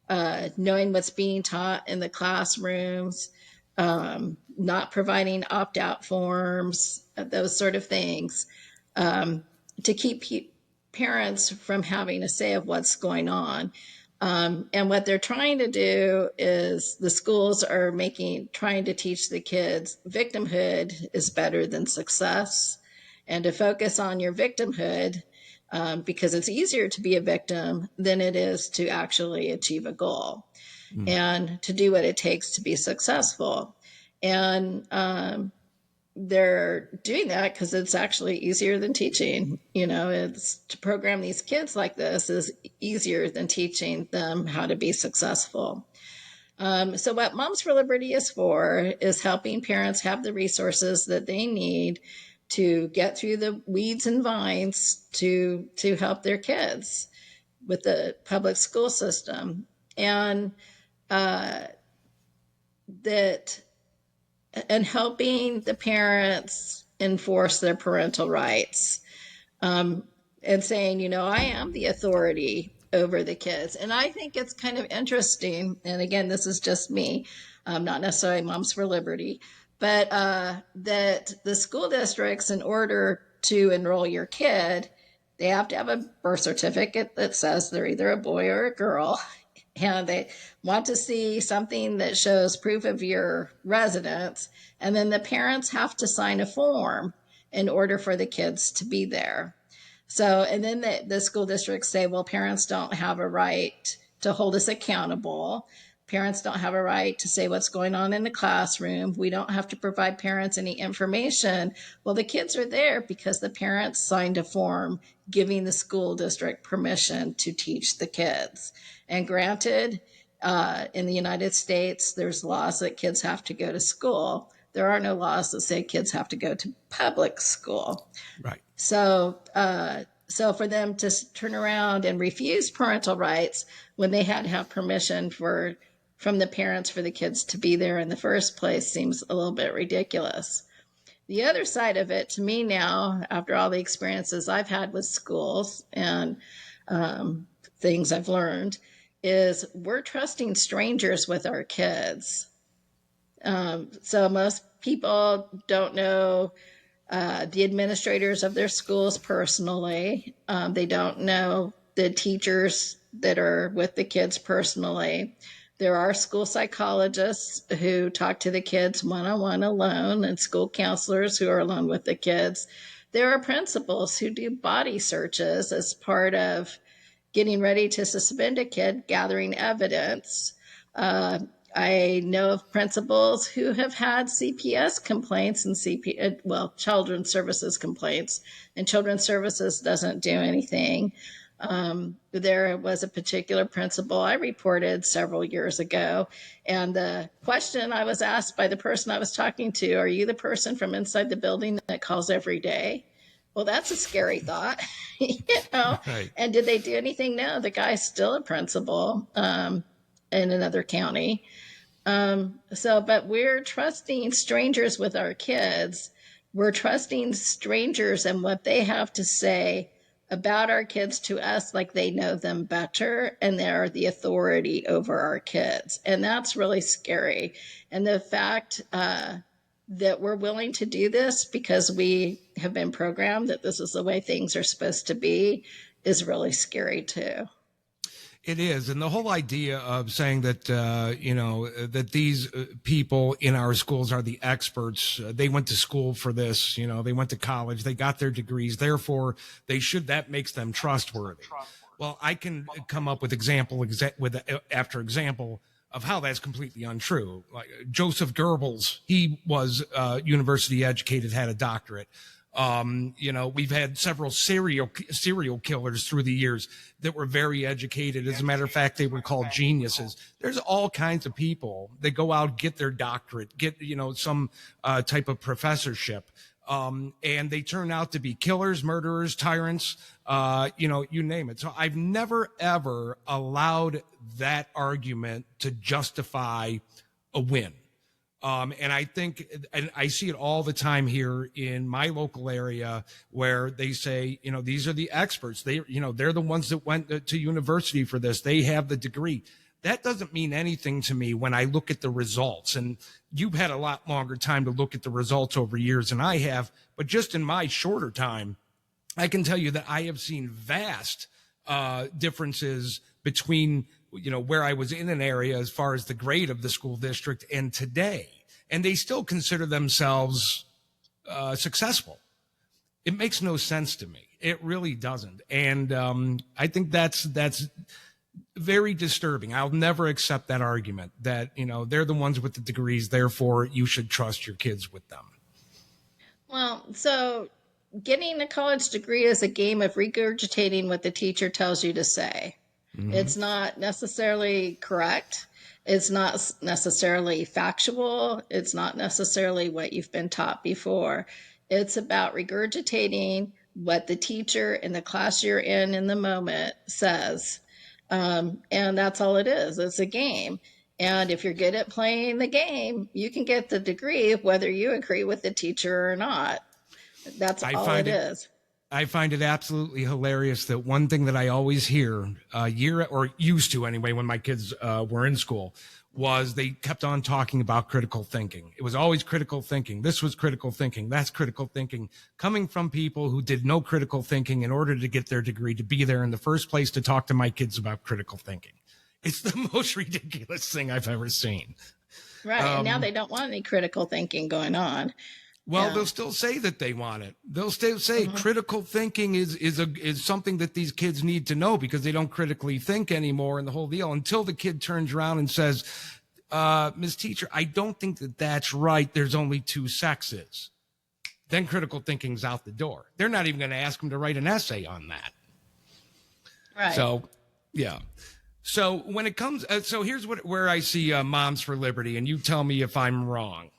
knowing what's being taught in the classrooms, not providing opt-out forms, those sort of things, to keep parents from having a say of what's going on. And what they're trying to do is the schools are trying to teach the kids victimhood is better than success, and to focus on your victimhood because it's easier to be a victim than it is to actually achieve a goal and to do what it takes to be successful. And they're doing that because it's actually easier than teaching. It's to program these kids like this is easier than teaching them how to be successful. So what Moms for Liberty is for is helping parents have the resources that they need to get through the weeds and vines to help their kids with the public school system. And helping the parents enforce their parental rights, and saying, I am the authority over the kids. And I think it's kind of interesting. And again, this is just me, not necessarily Moms for Liberty, but that the school districts, in order to enroll your kid, they have to have a birth certificate that says they're either a boy or a girl. And they want to see something that shows proof of your residence. And then the parents have to sign a form in order for the kids to be there. So, and then the school districts say, well, parents don't have a right to hold us accountable. Parents don't have a right to say what's going on in the classroom. We don't have to provide parents any information. Well, the kids are there because the parents signed a form giving the school district permission to teach the kids. And granted, in the United States, there's laws that kids have to go to school. There are no laws that say kids have to go to public school.
Right.
So for them to turn around and refuse parental rights when they had to have permission from the parents for the kids to be there in the first place seems a little bit ridiculous. The other side of it to me now, after all the experiences I've had with schools and things I've learned, is we're trusting strangers with our kids. So most people don't know the administrators of their schools personally. They don't know the teachers that are with the kids personally. There are school psychologists who talk to the kids one-on-one alone, and school counselors who are alone with the kids. There are principals who do body searches as part of getting ready to suspend a kid, gathering evidence. I know of principals who have had CPS complaints and Children's Services complaints, and Children's Services doesn't do anything. There was a particular principal I reported several years ago, and the question I was asked by the person I was talking to, are you the person from inside the building that calls every day? Well, that's a scary thought,
Right.
And did they do anything? No, the guy's still a principal in another county. But we're trusting strangers with our kids we're trusting strangers and what they have to say about our kids to us like they know them better and they're the authority over our kids. And that's really scary. And the fact that we're willing to do this because we have been programmed that this is the way things are supposed to be is really scary too.
It is. And the whole idea of saying that, that these people in our schools are the experts, they went to school for this, they went to college, they got their degrees, therefore that makes them trustworthy. Well, I can come up with example after example of how that's completely untrue. Like Joseph Goebbels, he was university educated, had a doctorate. We've had several serial killers through the years that were very educated. As a matter of fact, they were called geniuses. There's all kinds of people that go out, get their doctorate, get, some type of professorship. And they turn out to be killers, murderers, tyrants, you name it. So I've never, ever allowed that argument to justify a win. And I think, and I see it all the time here in my local area where they say, these are the experts. They're the ones that went to university for this. They have the degree. That doesn't mean anything to me when I look at the results. And you've had a lot longer time to look at the results over years than I have. But just in my shorter time, I can tell you that I have seen vast differences between where I was in an area as far as the grade of the school district and today, and they still consider themselves successful. It makes no sense to me. It really doesn't. And I think that's very disturbing. I'll never accept that argument that, they're the ones with the degrees, therefore you should trust your kids with them.
Well, so getting a college degree is a game of regurgitating what the teacher tells you to say. Mm-hmm. It's not necessarily correct. It's not necessarily factual. It's not necessarily what you've been taught before. It's about regurgitating what the teacher in the class you're in the moment says. And that's all it is. It's a game. And if you're good at playing the game, you can get the degree whether you agree with the teacher or not. That's all it is.
I find it absolutely hilarious that one thing that I always hear used to anyway, when my kids were in school, was they kept on talking about critical thinking. It was always critical thinking. This was critical thinking. That's critical thinking, coming from people who did no critical thinking in order to get their degree, to be there in the first place to talk to my kids about critical thinking. It's the most ridiculous thing I've ever seen.
Right. And now they don't want any critical thinking going on.
Well, yeah. They'll still say that they want it. They'll still say critical thinking is something that these kids need to know because they don't critically think anymore and the whole deal, until the kid turns around and says, Ms. Teacher, I don't think that that's right. There's only two sexes. Then critical thinking's out the door. They're not even going to ask them to write an essay on that.
Right.
So, yeah. So when it comes, so here's where I see Moms for Liberty, and you tell me if I'm wrong.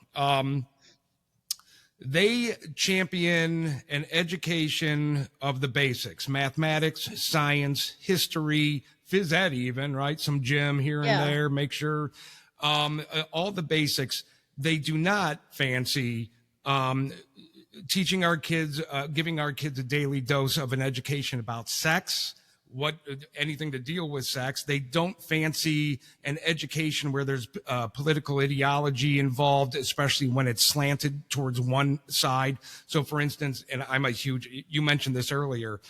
They champion an education of the basics: mathematics, science, history, phys ed even, right? Some gym here and there, make sure, all the basics. They do not fancy teaching our kids, giving our kids a daily dose of an education about sex, anything to deal with sex. They don't fancy an education where there's political ideology involved, especially when it's slanted towards one side. So for instance, and you mentioned this earlier,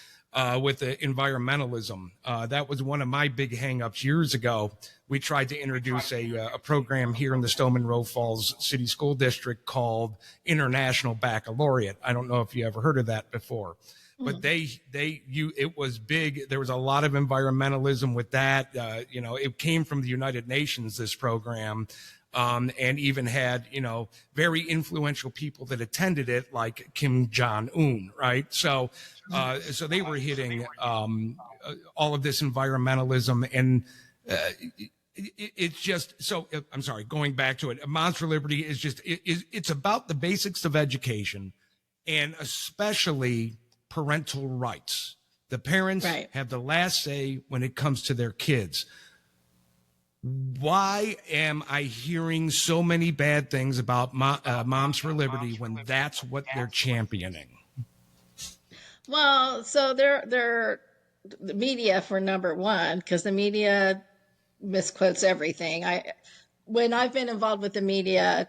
with the environmentalism. That was one of my big hangups years ago. We tried to introduce a program here in the Stow Munroe Falls City School District called International Baccalaureate. I don't know if you ever heard of that before. But it was big. There was a lot of environmentalism with that. It came from the United Nations, this program, and even had, very influential people that attended it, like Kim Jong-un, right? So they were hitting all of this environmentalism, and it's just so. I'm sorry, going back to it. Moms for Liberty is just it's about the basics of education, and especially parental rights. The parents have the last say when it comes to their kids. Why am I hearing so many bad things about Moms for Liberty when that's what they're championing?
Well, so they're the media for number one, because the media misquotes everything. When I've been involved with the media,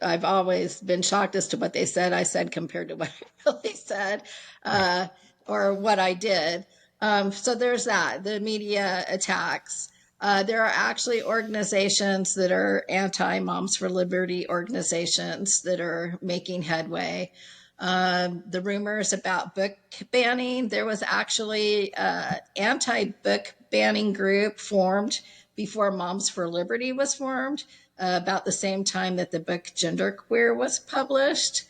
I've always been shocked as to what they said I said compared to what I really said,
Right.
uh, or what I did. So there's that, the media attacks. There are actually organizations that are anti Moms for Liberty organizations that are making headway. The rumors about book banning, there was actually an anti-book banning group formed before Moms for Liberty was formed, about the same time that the book Genderqueer was published.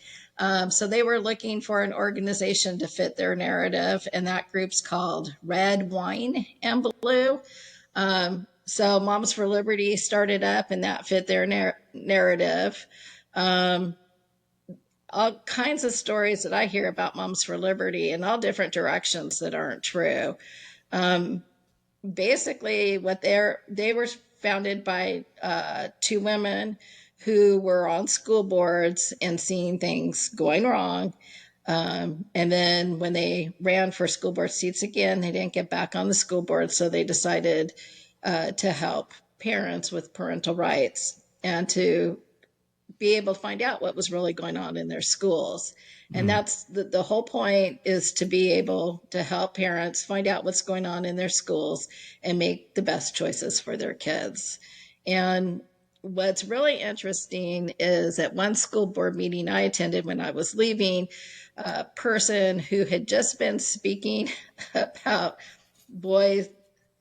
So they were looking for an organization to fit their narrative, and that group's called Red, Wine, and Blue. So Moms for Liberty started up, and that fit their narrative. All kinds of stories that I hear about Moms for Liberty in all different directions that aren't true. Basically, they were founded by two women who were on school boards and seeing things going wrong. And then when they ran for school board seats again, they didn't get back on the school board, so they decided to help parents with parental rights and to be able to find out what was really going on in their schools. And that's the whole point, is to be able to help parents find out what's going on in their schools and make the best choices for their kids. And what's really interesting is at one school board meeting I attended when I was leaving, a person who had just been speaking about boys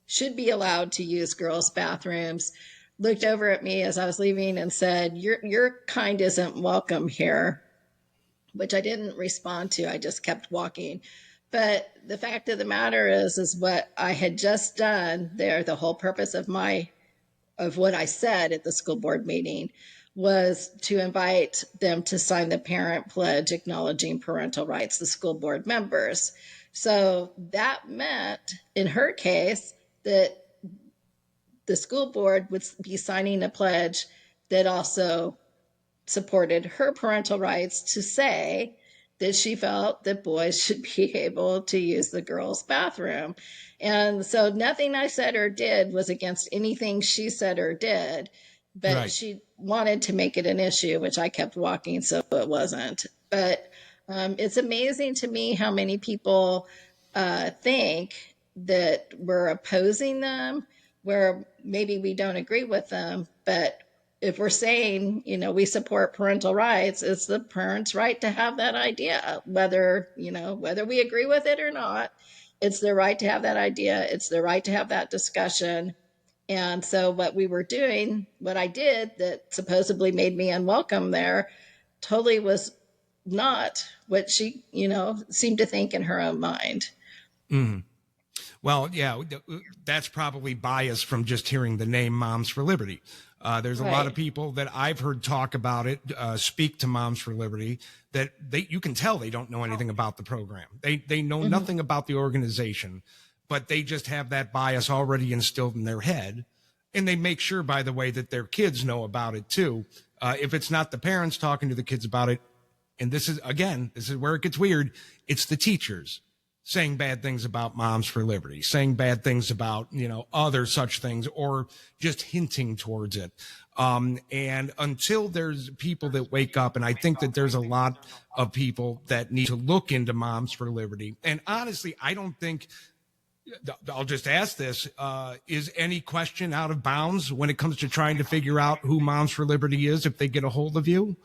should be allowed to use girls' bathrooms looked over at me as I was leaving and said, your kind isn't welcome here, which I didn't respond to. I just kept walking. But the fact of the matter is what I had just done there, the whole purpose of what I said at the school board meeting was to invite them to sign the parent pledge acknowledging parental rights, the school board members. So that meant, in her case, that the school board would be signing a pledge that also supported her parental rights, to say that she felt that boys should be able to use the girls' bathroom. And so nothing I said or did was against anything she said or did, but
Right.
she wanted to make it an issue, which I kept walking, so it wasn't. But it's amazing to me how many people think that we're opposing them, where maybe we don't agree with them. But if we're saying, we support parental rights, it's the parent's right to have that idea, whether we agree with it or not. It's their right to have that idea. It's their right to have that discussion. And so what I did that supposedly made me unwelcome there, totally was not what she, seemed to think in her own mind.
Well, yeah, that's probably bias from just hearing the name Moms for Liberty. There's a lot of
Right.
people that I've heard talk about it, speak to Moms for Liberty, that you can tell they don't know anything about the program. They know
Mm-hmm.
nothing about the organization, but they just have that bias already instilled in their head. And they make sure, by the way, that their kids know about it too. If it's not the parents talking to the kids about it, and this is where it gets weird, it's the teachers saying bad things about Moms for Liberty, saying bad things about, other such things, or just hinting towards it. And until there's people that wake up, and I think that there's a lot of people that need to look into Moms for Liberty. And honestly, I don't think, I'll just ask this, is any question out of bounds when it comes to trying to figure out who Moms for Liberty is if they get a hold of you?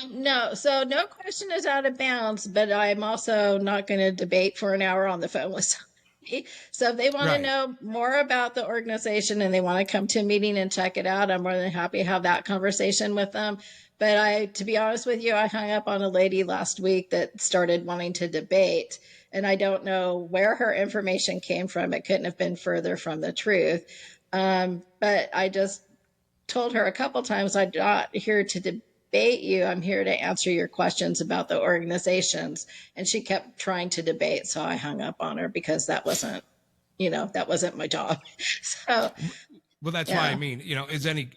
No, so no question is out of bounds, but I'm also not going to debate for an hour on the phone with somebody. So if they want to
Right.
know more about the organization and they want to come to a meeting and check it out, I'm more than happy to have that conversation with them. But to be honest with you, I hung up on a lady last week that started wanting to debate, and I don't know where her information came from. It couldn't have been further from the truth. But I just told her a couple times, I'm not here to debate you. I'm here to answer your questions about the organizations. And she kept trying to debate. So I hung up on her because that wasn't my job. So
Well, that's why I mean, is any,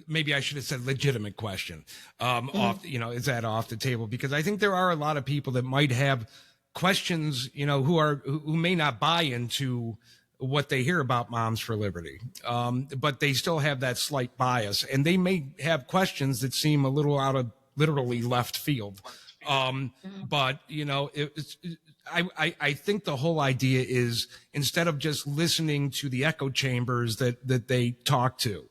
maybe I should have said legitimate question, off, is that off the table? Because I think there are a lot of people that might have questions, who may not buy into what they hear about Moms for Liberty. But they still have that slight bias, and they may have questions that seem a little out of literally left field. But I think the whole idea is, instead of just listening to the echo chambers that they talk to,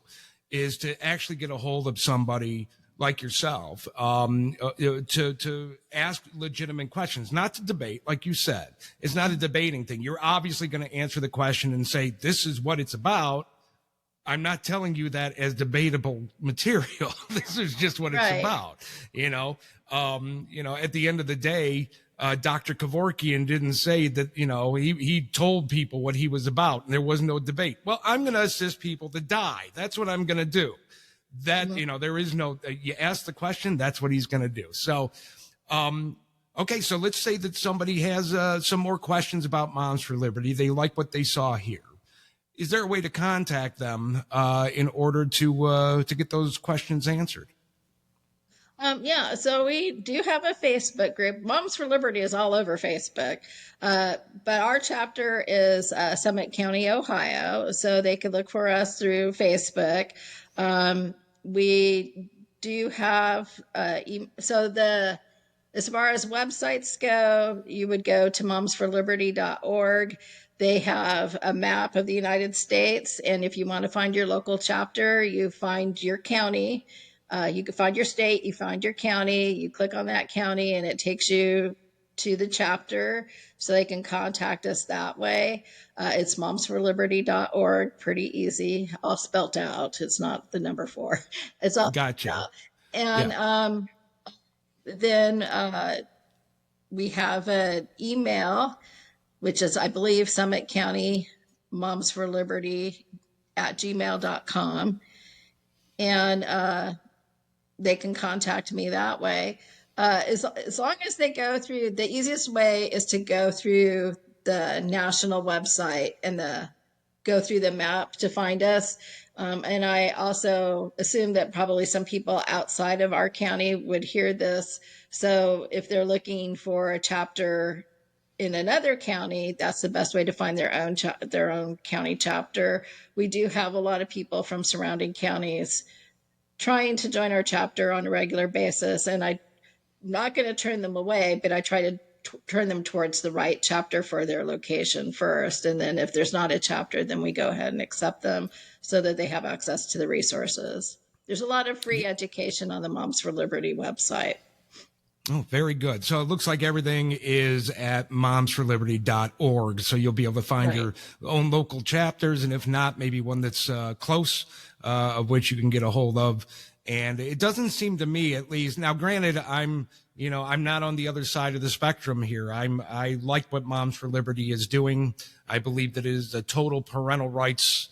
is to actually get a hold of somebody like yourself, to ask legitimate questions, not to debate. Like you said, it's not a debating thing. You're obviously going to answer the question and say, this is what it's about. I'm not telling you that as debatable material. This is just what it's about. At the end of the day, Dr. Kevorkian didn't say that, he told people what he was about and there was no debate. Well, I'm going to assist people to die. That's what I'm going to do. That, there is no, you ask the question, that's what he's going to do. So, okay. So let's say that somebody has some more questions about Moms for Liberty. They like what they saw here. Is there a way to contact them in order to get those questions answered?
So we do have a Facebook group. Moms for Liberty is all over Facebook. But our chapter is Summit County, Ohio. So they could look for us through Facebook. We do have, as far as websites go, you would go to momsforliberty.org. They have a map of the United States. And if you want to find your local chapter, you find your county. You can find your state, you find your county, you click on that county, and it takes you to the chapter, so they can contact us that way. It's momsforliberty.org, pretty easy, all spelt out. It's not the number 4. It's all
gotcha.
And then we have an email, which is, I believe, Summit County momsforliberty@gmail.com. And they can contact me that way. As long as they go through, the easiest way is to go through the national website and go through the map to find us. And I also assume that probably some people outside of our county would hear this. So if they're looking for a chapter in another county, that's the best way to find their own county chapter. We do have a lot of people from surrounding counties trying to join our chapter on a regular basis, and I'm not going to turn them away, but I try to turn them towards the right chapter for their location first. And then if there's not a chapter, then we go ahead and accept them so that they have access to the resources. There's a lot of free education on the Moms for Liberty website.
Oh, very good. So it looks like everything is at momsforliberty.org. So you'll be able to find your own local chapters. And if not, maybe one that's close, of which you can get a hold of. And it doesn't seem to me, at least, now granted, I'm not on the other side of the spectrum here. I like what Moms for Liberty is doing. I believe that it is a total parental rights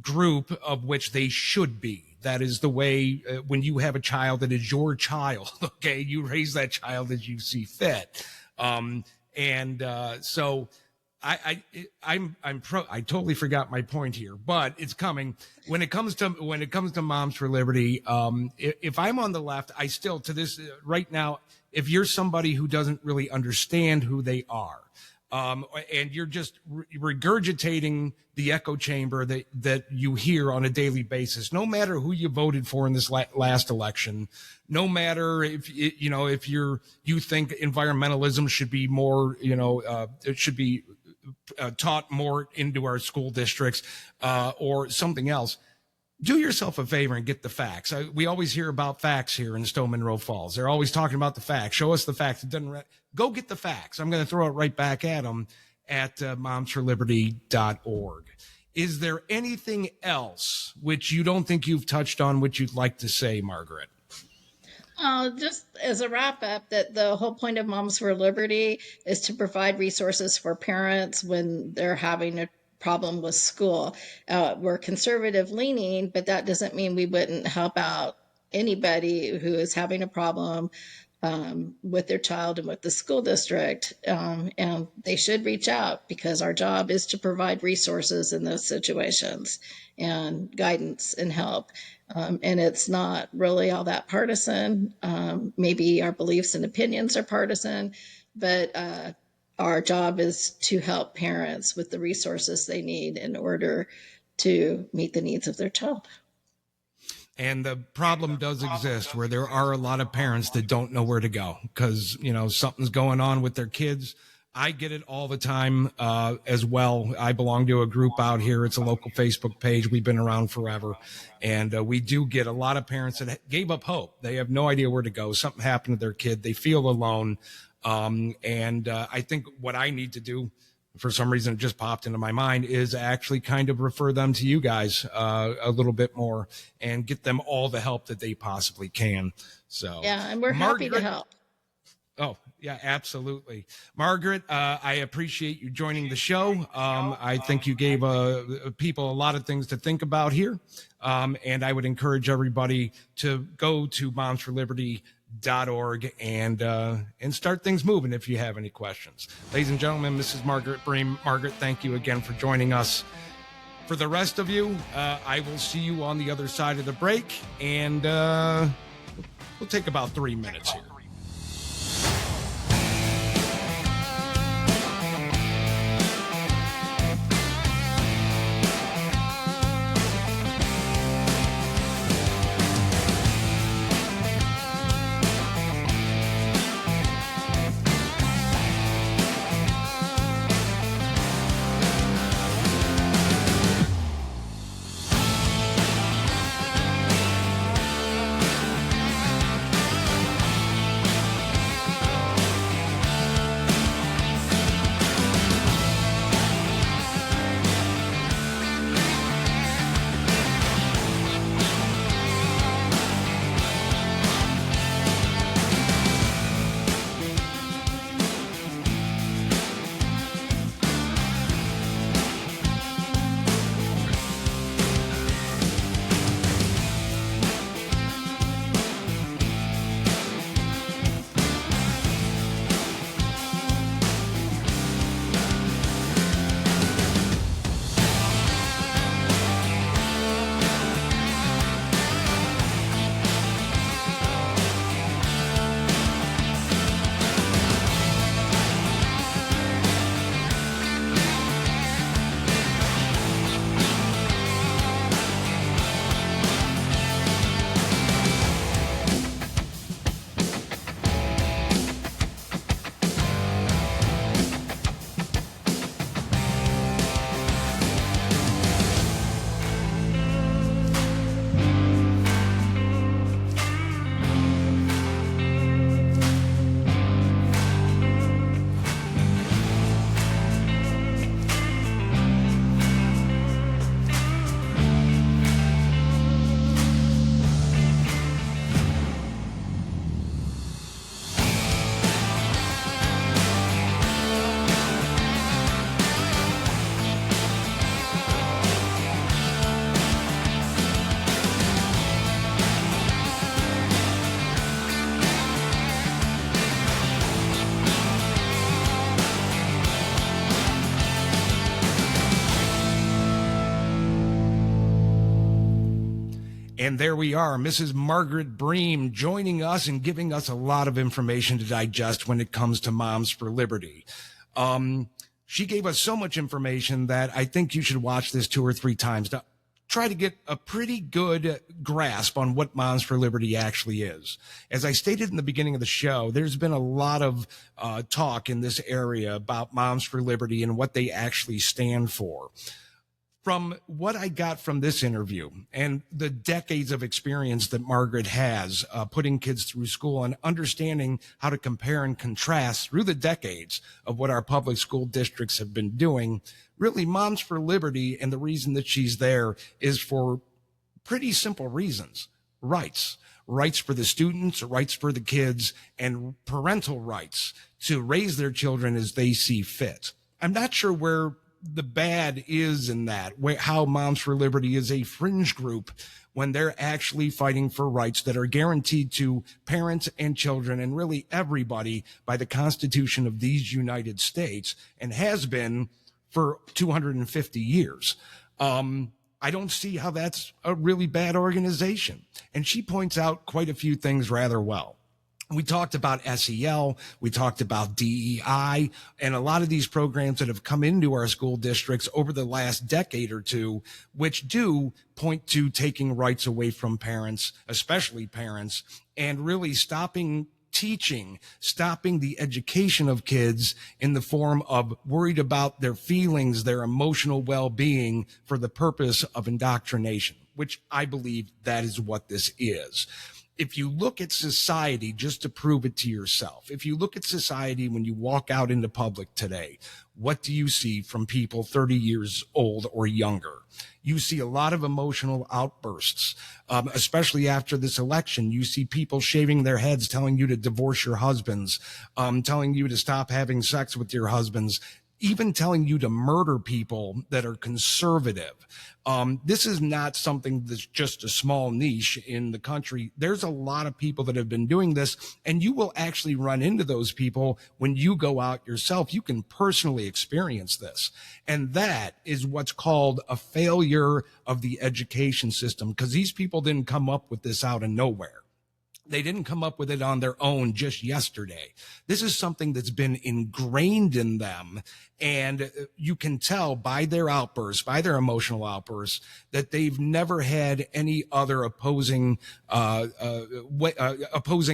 group of which they should be. That is the way, when you have a child that is your child, okay, you raise that child as you see fit. So I totally forgot my point here, but it's coming. When it comes to Moms for Liberty, if I'm on the left, I still, to this right now, if you're somebody who doesn't really understand who they are, and you're just regurgitating the echo chamber that you hear on a daily basis, no matter who you voted for in this last election, no matter if you think environmentalism should be more, it should be taught more into our school districts, or something else. Do yourself a favor and get the facts. We always hear about facts here in Stow Munroe Falls. They're always talking about the facts. Show us the facts. It doesn't. Go get the facts. I'm going to throw it right back at them at momsforliberty.org. Is there anything else which you don't think you've touched on, which you'd like to say, Margaret?
Just as a wrap up, that the whole point of Moms for Liberty is to provide resources for parents when they're having a problem with school. We're conservative leaning, but that doesn't mean we wouldn't help out anybody who is having a problem with their child and with the school district. And they should reach out, because our job is to provide resources in those situations and guidance and help. And it's not really all that partisan. Maybe our beliefs and opinions are partisan, but our job is to help parents with the resources they need in order to meet the needs of their child.
And the problem does exist where there are a lot of parents that don't know where to go because, something's going on with their kids. I get it all the time as well. I belong to a group out here. It's a local Facebook page. We've been around forever. And we do get a lot of parents that gave up hope. They have no idea where to go. Something happened to their kid. They feel alone. And I think what I need to do, for some reason it just popped into my mind, is actually kind of refer them to you guys a little bit more and get them all the help that they possibly can. So
yeah, and we're happy to help.
Oh, yeah, absolutely. Margaret, I appreciate you joining the show. I think you gave people a lot of things to think about here. And I would encourage everybody to go to momsforliberty.org and start things moving if you have any questions. Ladies and gentlemen, Mrs. Margaret Briem. Margaret, thank you again for joining us. For the rest of you, I will see you on the other side of the break, and we'll take about 3 minutes here. And there we are, Mrs. Margaret Briem joining us and giving us a lot of information to digest when it comes to Moms for Liberty. She gave us so much information that I think you should watch this 2 or 3 times to try to get a pretty good grasp on what Moms for Liberty actually is. As I stated in the beginning of the show, there's been a lot of talk in this area about Moms for Liberty and what they actually stand for. From what I got from this interview and the decades of experience that Margaret has putting kids through school and understanding how to compare and contrast through the decades of what our public school districts have been doing, really Moms for Liberty and the reason that she's there is for pretty simple reasons. Rights for the students, rights for the kids, and parental rights to raise their children as they see fit. I'm not sure where the bad is in that, how Moms for Liberty is a fringe group when they're actually fighting for rights that are guaranteed to parents and children and really everybody by the Constitution of these United States, and has been for 250 years. I don't see how that's a really bad organization. And she points out quite a few things rather well. We talked about SEL, we talked about DEI, and a lot of these programs that have come into our school districts over the last decade or two, which do point to taking rights away from parents, especially parents, and really stopping teaching, stopping the education of kids in the form of worried about their feelings, their emotional well-being for the purpose of indoctrination, which I believe that is what this is. If you look at society, just to prove it to yourself, if you look at society when you walk out into public today, what do you see from people 30 years old or younger? You see a lot of emotional outbursts, especially after this election. You see people shaving their heads, telling you to divorce your husbands, telling you to stop having sex with your husbands, even telling you to murder people that are conservative. This is not something that's just a small niche in the country. There's a lot of people that have been doing this, and you will actually run into those people when you go out yourself. You can personally experience this. And that is what's called a failure of the education system, because these people didn't come up with this out of nowhere. They didn't come up with it on their own just yesterday. This is something that's been ingrained in them. And you can tell by their outbursts, by their emotional outbursts, that they've never had any other opposing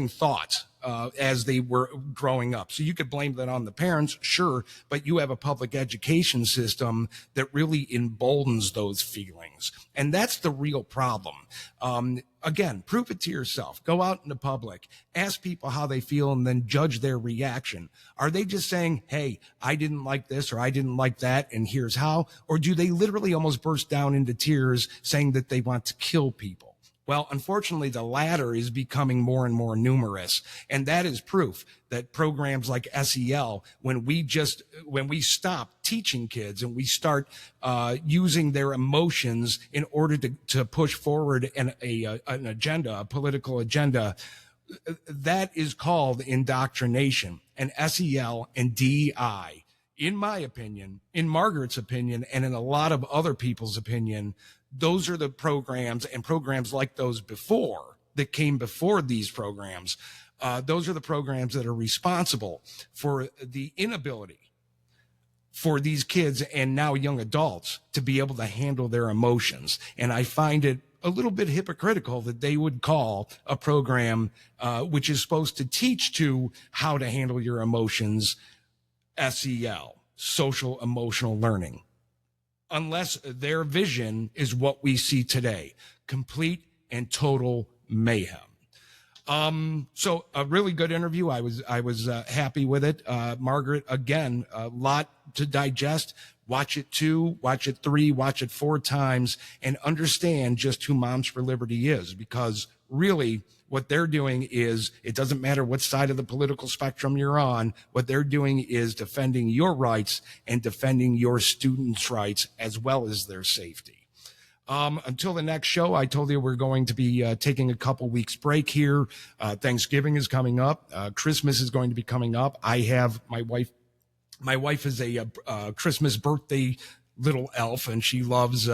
thoughts as they were growing up. So you could blame that on the parents, sure, but you have a public education system that really emboldens those feelings. And that's the real problem. Again, prove it to yourself. Go out in the public, ask people how they feel, and then judge their reaction. Are they just saying, hey, I didn't like this or I didn't like that, and here's how? Or do they literally almost burst down into tears saying that they want to kill people? Well, unfortunately, the latter is becoming more and more numerous. And that is proof that programs like SEL, when we stop teaching kids and we start using their emotions in order to push forward an agenda, a political agenda, that is called indoctrination. And SEL and DEI, in my opinion, in Margaret's opinion, and in a lot of other people's opinion, those are the programs, and programs like those before that came before these programs. Those are the programs that are responsible for the inability for these kids and now young adults to be able to handle their emotions. And I find it a little bit hypocritical that they would call a program which is supposed to teach to how to handle your emotions SEL, social emotional learning, unless their vision is what we see today, complete and total mayhem. So a really good interview. I was happy with it. Margaret, again, a lot to digest. Watch it 2, watch it 3, watch it 4 times, and understand just who Moms for Liberty is, because really what they're doing is, it doesn't matter what side of the political spectrum you're on, what they're doing is defending your rights and defending your students' rights as well as their safety. Until the next show, I told you we're going to be taking a couple weeks break here. Thanksgiving is coming up. Christmas is going to be coming up. I have my wife is a Christmas birthday little elf, and she loves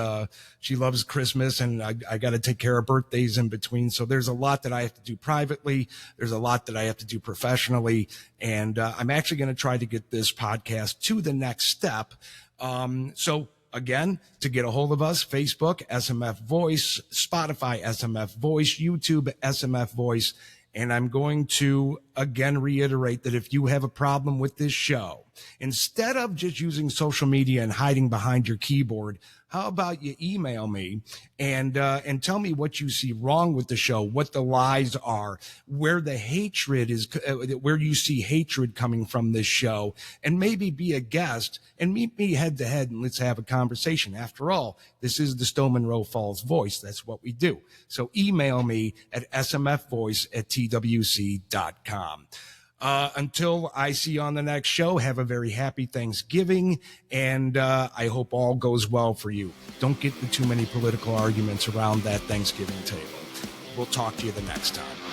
Christmas, and I got to take care of birthdays in between. So there's a lot that I have to do privately. There's a lot that I have to do professionally. And I'm actually going to try to get this podcast to the next step. So again, to get a hold of us, Facebook, SMF Voice, Spotify, SMF Voice, YouTube, SMF Voice. And I'm going to again reiterate that if you have a problem with this show, instead of just using social media and hiding behind your keyboard, how about you email me and tell me what you see wrong with the show, what the lies are, where the hatred is, where you see hatred coming from this show, and maybe be a guest and meet me head to head and let's have a conversation. After all, this is the Stow Munroe Falls Voice. That's what we do. So email me at smfvoice@twc.com. Until I see you on the next show, have a very happy Thanksgiving, and I hope all goes well for you. Don't get into too many political arguments around that Thanksgiving table. We'll talk to you the next time.